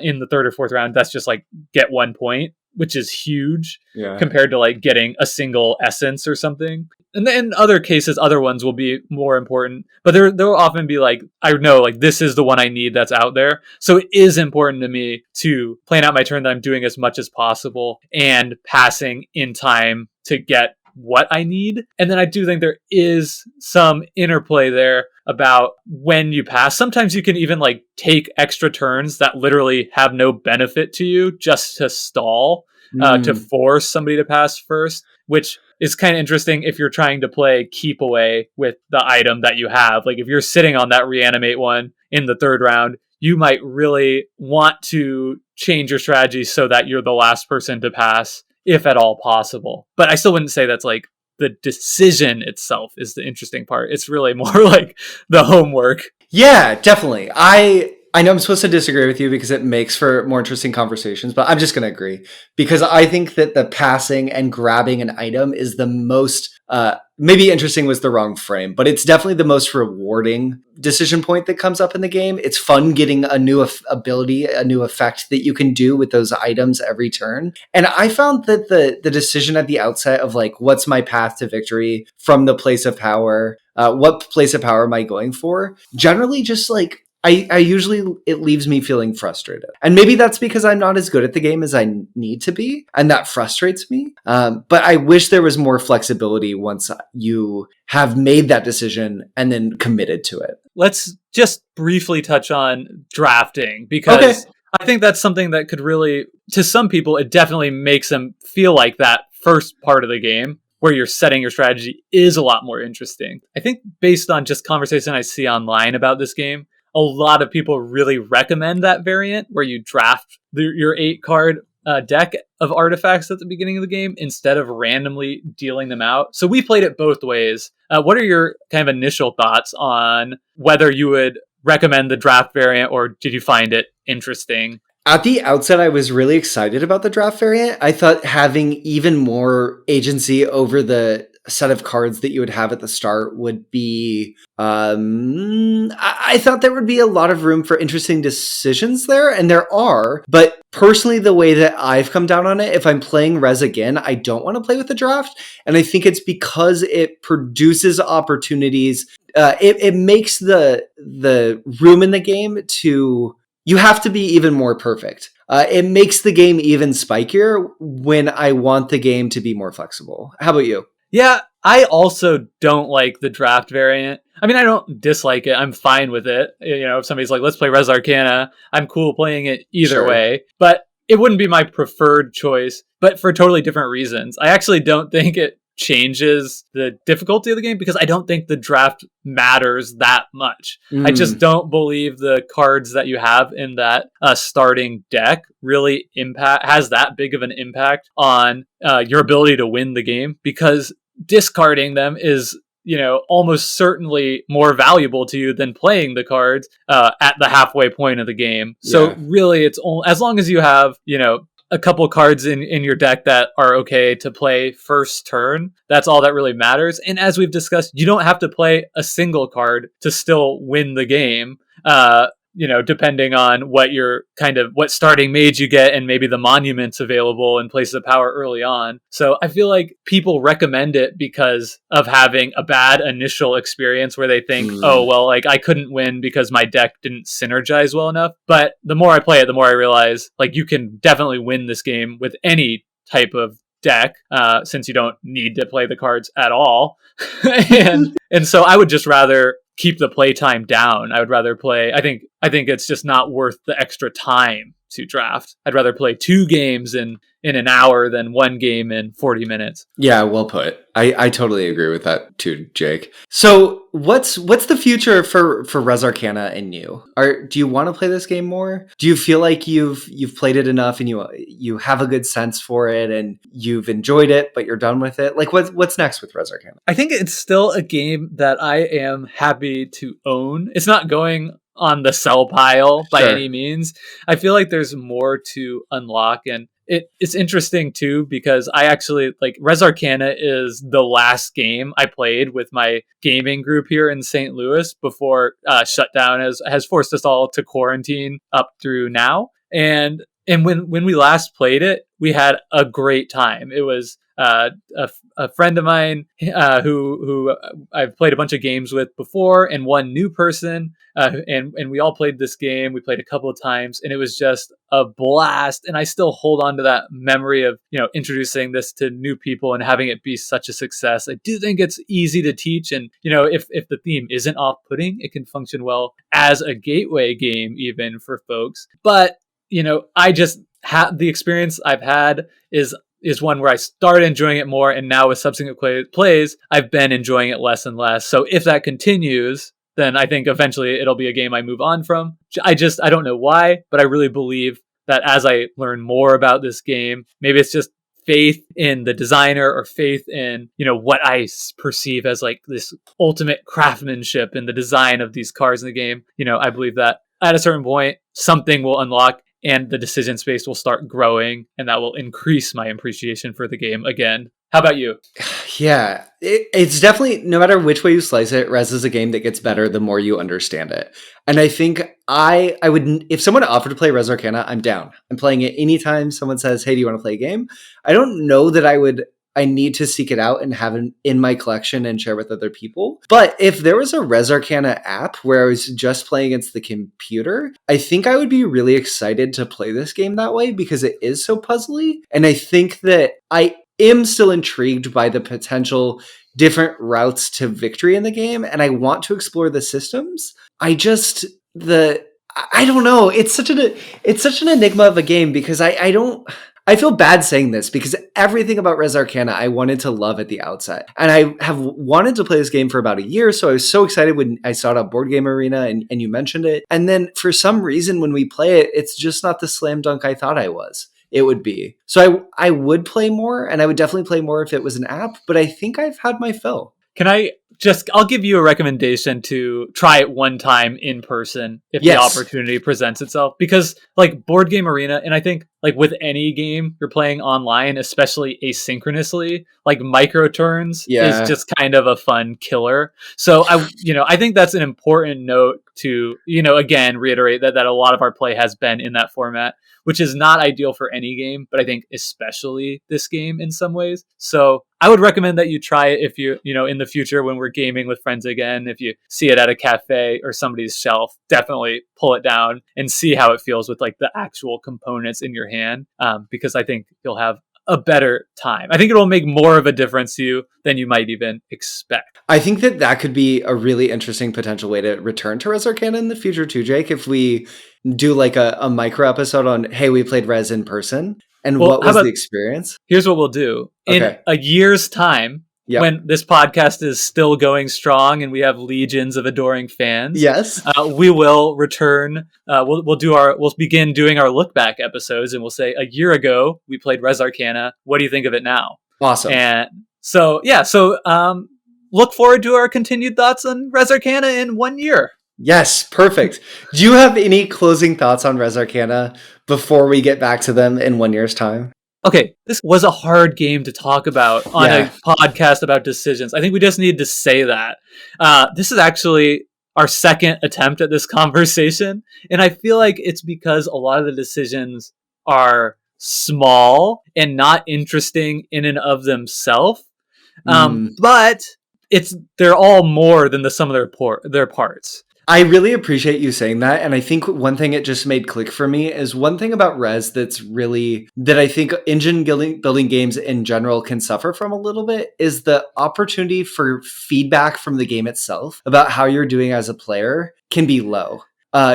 Speaker 2: in the 3rd or 4th round, that's just like get 1 point, which is huge compared to like getting a single essence or something. And then in other cases, other ones will be more important, but there will often be like, I know like this is the one I need that's out there. So it is important to me to plan out my turn that I'm doing as much as possible and passing in time to get what I need. And then I do think there is some interplay there about when you pass. Sometimes you can even like take extra turns that literally have no benefit to you just to stall, to force somebody to pass first, which is kind of interesting if you're trying to play keep away with the item that you have. Like if you're sitting on that reanimate one in the 3rd round, you might really want to change your strategy so that you're the last person to pass, if at all possible. But I still wouldn't say that's like the decision itself is the interesting part. It's really more like the homework.
Speaker 1: Yeah, definitely. I know I'm supposed to disagree with you because it makes for more interesting conversations, but I'm just going to agree because I think that the passing and grabbing an item is the most, maybe interesting was the wrong frame, but it's definitely the most rewarding decision point that comes up in the game. It's fun getting a new ability, a new effect that you can do with those items every turn. And I found that the decision at the outset of like, what's my path to victory from the place of power? What place of power am I going for? Generally just like, I usually, it leaves me feeling frustrated. And maybe that's because I'm not as good at the game as I need to be. And that frustrates me. But I wish there was more flexibility once you have made that decision and then committed to it.
Speaker 2: Let's just briefly touch on drafting, because I think that's something that could really, to some people, it definitely makes them feel like that first part of the game where you're setting your strategy is a lot more interesting. I think based on just conversation I see online about this game, a lot of people really recommend that variant where you draft your 8-card deck of artifacts at the beginning of the game instead of randomly dealing them out. So we played it both ways. What are your kind of initial thoughts on whether you would recommend the draft variant, or did you find it interesting?
Speaker 1: At the outset, I was really excited about the draft variant. I thought having even more agency over the set of cards that you would have at the start would be I thought there would be a lot of room for interesting decisions there, and there are, but personally the way that I've come down on it, if I'm playing Res again, I don't want to play with the draft, and I think it's because it produces opportunities. It makes the room in the game to, you have to be even more perfect. It makes the game even spikier when I want the game to be more flexible. How about you?
Speaker 2: Yeah, I also don't like the draft variant. I mean, I don't dislike it. I'm fine with it. You know, if somebody's like, let's play Res Arcana, I'm cool playing it either way. But it wouldn't be my preferred choice, but for totally different reasons. I actually don't think it changes the difficulty of the game because I don't think the draft matters that much. I just don't believe the cards that you have in that starting deck really has that big of an impact on your ability to win the game, because discarding them is, you know, almost certainly more valuable to you than playing the cards at the halfway point of the game. So really, it's only, as long as you have, you know, a couple cards in your deck that are okay to play first turn, that's all that really matters. And as we've discussed, you don't have to play a single card to still win the game. You know, depending on what what starting mage you get and maybe the monuments available and places of power early on. So I feel like people recommend it because of having a bad initial experience where they think, oh, well, like I couldn't win because my deck didn't synergize well enough. But the more I play it, the more I realize like you can definitely win this game with any type of deck, since you don't need to play the cards at all. and so I would just rather keep the playtime down. I would rather play. I think it's just not worth the extra time to draft. I'd rather play 2 games in an hour than 1 game in 40 minutes.
Speaker 1: Yeah, well put. I totally agree with that too, Jake. So what's the future for Res Arcana and you? Do you want to play this game more? Do you feel like you've played it enough and you have a good sense for it and you've enjoyed it, but you're done with it? Like what's next with Res Arcana?
Speaker 2: I think it's still a game that I am happy to own. It's not going on the sell pile by any means. I feel like there's more to unlock, and it's interesting too because I actually like Res Arcana is the last game I played with my gaming group here in St. Louis before shutdown has forced us all to quarantine up through now. And when we last played it, we had a great time. It was a friend of mine who I've played a bunch of games with before, and one new person, and we all played this game. We played a couple of times, and it was just a blast. And I still hold on to that memory of, you know, introducing this to new people and having it be such a success. I do think it's easy to teach, and you know, if the theme isn't off-putting, it can function well as a gateway game even for folks. But you know, I just the experience I've had is one where I started enjoying it more, and now with subsequent plays, I've been enjoying it less and less. So if that continues, then I think eventually it'll be a game I move on from. I don't know why, but I really believe that as I learn more about this game, maybe it's just faith in the designer or faith in, you know, what I perceive as like this ultimate craftsmanship in the design of these cards in the game. You know, I believe that at a certain point, something will unlock and the decision space will start growing, and that will increase my appreciation for the game again. How about you?
Speaker 1: Yeah, it's definitely, no matter which way you slice it, Res is a game that gets better the more you understand it. And I think I would, if someone offered to play Res Arcana, I'm down. I'm playing it anytime someone says, hey, do you want to play a game? I don't know that I need to seek it out and have it in my collection and share with other people. But if there was a Res Arcana app where I was just playing against the computer, I think I would be really excited to play this game that way because it is so puzzly. And I think that I am still intrigued by the potential different routes to victory in the game. And I want to explore the systems. I don't know. It's such an enigma of a game because I feel bad saying this because everything about Res Arcana I wanted to love at the outset. And I have wanted to play this game for about a year, so I was so excited when I saw it on Board Game Arena and you mentioned it. And then for some reason when we play it, it's just not the slam dunk I thought it would be. So I would play more, and I would definitely play more if it was an app, but I think I've had my fill.
Speaker 2: Can I I'll give you a recommendation to try it one time in person if the opportunity presents itself, because like Board Game Arena, and I think like with any game you're playing online, especially asynchronously, like micro turns is just kind of a fun killer. So I think that's an important note to, again, reiterate that a lot of our play has been in that format, which is not ideal for any game, but I think especially this game in some ways. So I would recommend that you try it if in the future when we're gaming with friends again, if you see it at a cafe or somebody's shelf, definitely pull it down and see how it feels with like the actual components in your hand, because I think you'll have a better time. I think it will make more of a difference to you than you might even expect.
Speaker 1: I think that could be a really interesting potential way to return to Res Arcana in the future too, Jake, if we do like a micro episode on, hey, we played Res in person and what was the experience?
Speaker 2: Here's what we'll do. In a year's time, when this podcast is still going strong and we have legions of adoring fans, we will return. We'll begin doing our look back episodes, and we'll say, a year ago we played Res Arcana. What do you think of it now?
Speaker 1: Awesome.
Speaker 2: And so look forward to our continued thoughts on Res Arcana in 1 year.
Speaker 1: Yes, perfect. Do you have any closing thoughts on Res Arcana before we get back to them in 1 year's time?
Speaker 2: Okay, this was a hard game to talk about on a podcast about decisions. I think we just need to say that. This is actually our second attempt at this conversation, and I feel like it's because a lot of the decisions are small and not interesting in and of themselves, but they're all more than the sum of their parts.
Speaker 1: I really appreciate you saying that. And I think one thing it just made click for me is one thing about Res that I think engine building games in general can suffer from a little bit is the opportunity for feedback from the game itself about how you're doing as a player can be low.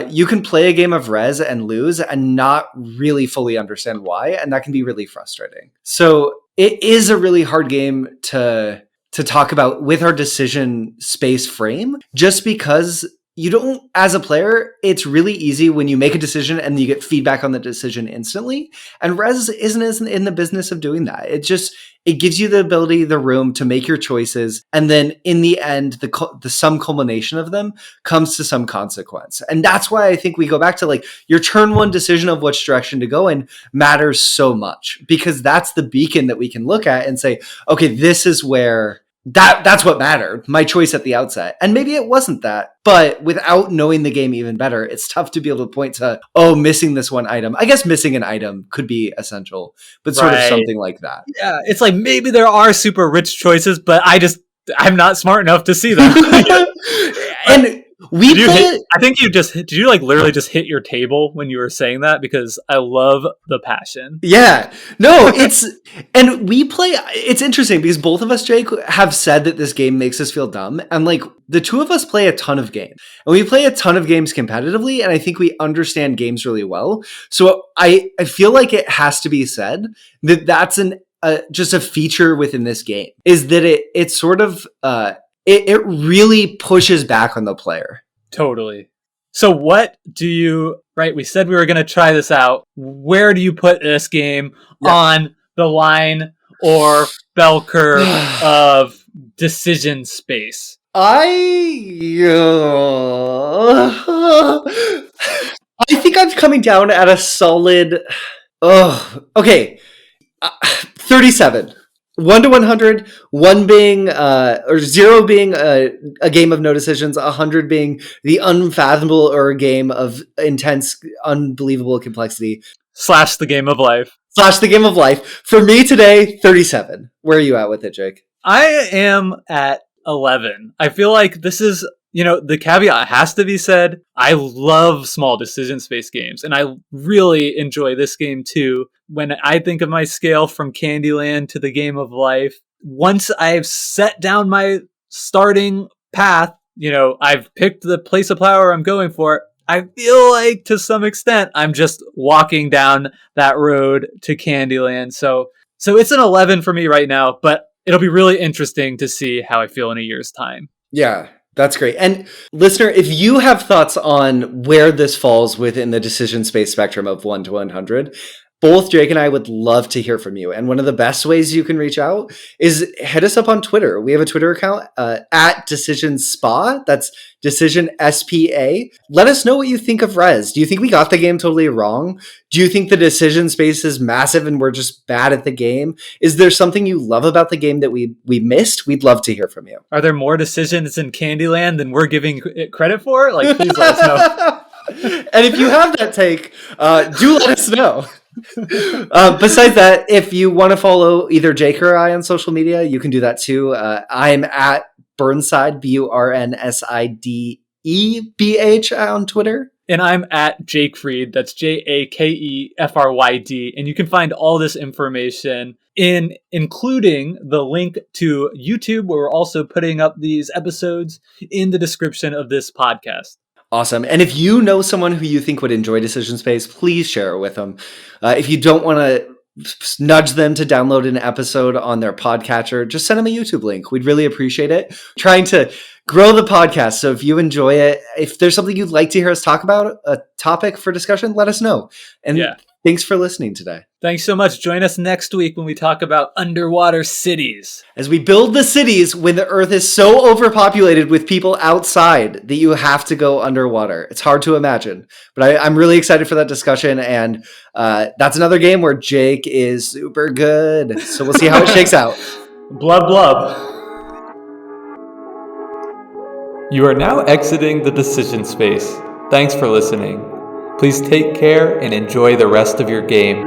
Speaker 1: You can play a game of Res and lose and not really fully understand why. And that can be really frustrating. So it is a really hard game to talk about with our decision space frame, just because you don't, as a player, it's really easy when you make a decision and you get feedback on the decision instantly. And Res isn't in the business of doing that. It gives you the ability, the room to make your choices. And then in the end, the sum culmination of them comes to some consequence. And that's why I think we go back to like your turn one decision of which direction to go in matters so much, because that's the beacon that we can look at and say, okay, this is where that's what mattered, my choice at the outset. And maybe it wasn't that, but without knowing the game even better, it's tough to be able to point to, missing this one item. I guess missing an item could be essential, but sort of something like that.
Speaker 2: Yeah, it's like maybe there are super rich choices, but I'm not smart enough to see them.
Speaker 1: And
Speaker 2: I think did you like literally just hit your table when you were saying that? Because I love the passion.
Speaker 1: Yeah, no, it's interesting because both of us, Jake, have said that this game makes us feel dumb. And like the two of us play a ton of games and we play a ton of games competitively. And I think we understand games really well. So I feel like it has to be said that that's just a feature within this game is that it's sort of, it really pushes back on the player.
Speaker 2: Totally. So what do you, we said we were going to try this out. Where do you put this game on the line or bell curve of decision space?
Speaker 1: I think I'm coming down at a solid, 37. 1 to 100, 1 being, or 0 being a game of no decisions, 100 being the unfathomable or a game of intense, unbelievable complexity.
Speaker 2: / the game of life.
Speaker 1: / the game of life. For me today, 37. Where are you at with it, Jake?
Speaker 2: I am at 11. I feel like this is, the caveat has to be said. I love small decision space games, and I really enjoy this game too. When I think of my scale from Candyland to the game of life, once I've set down my starting path, I've picked the place of power I'm going for, I feel like to some extent I'm just walking down that road to Candyland. So it's an 11 for me right now, but it'll be really interesting to see how I feel in a year's time.
Speaker 1: Yeah. That's great. And listener, if you have thoughts on where this falls within the decision space spectrum of 1 to 100, both Jake and I would love to hear from you. And one of the best ways you can reach out is hit us up on Twitter. We have a Twitter account at Decision Spa. That's Decision SPA. Let us know what you think of Res. Do you think we got the game totally wrong? Do you think the decision space is massive and we're just bad at the game? Is there something you love about the game that we missed? We'd love to hear from you.
Speaker 2: Are there more decisions in Candyland than we're giving it credit for? Like, please let us know.
Speaker 1: And if you have that take, do let us know. Besides that, if you want to follow either Jake or I on social media, you can do that too. I'm at Burnside, BURNSIDEBH on Twitter.
Speaker 2: And I'm at Jake Fried. That's JAKEFRYD. And you can find all this information including the link to YouTube, where we're also putting up these episodes, in the description of this podcast.
Speaker 1: Awesome. And if you know someone who you think would enjoy Decision Space, please share it with them. If you don't want to nudge them to download an episode on their podcatcher, just send them a YouTube link. We'd really appreciate it. Trying to grow the podcast. So if you enjoy it, if there's something you'd like to hear us talk about, a topic for discussion, let us know. And thanks for listening today.
Speaker 2: Thanks so much. Join us next week when we talk about underwater cities.
Speaker 1: As we build the cities when the Earth is so overpopulated with people outside that you have to go underwater. It's hard to imagine, but I'm really excited for that discussion. And that's another game where Jake is super good. So we'll see how it shakes out.
Speaker 2: Blub, blub. You are now exiting the decision space. Thanks for listening. Please take care and enjoy the rest of your game.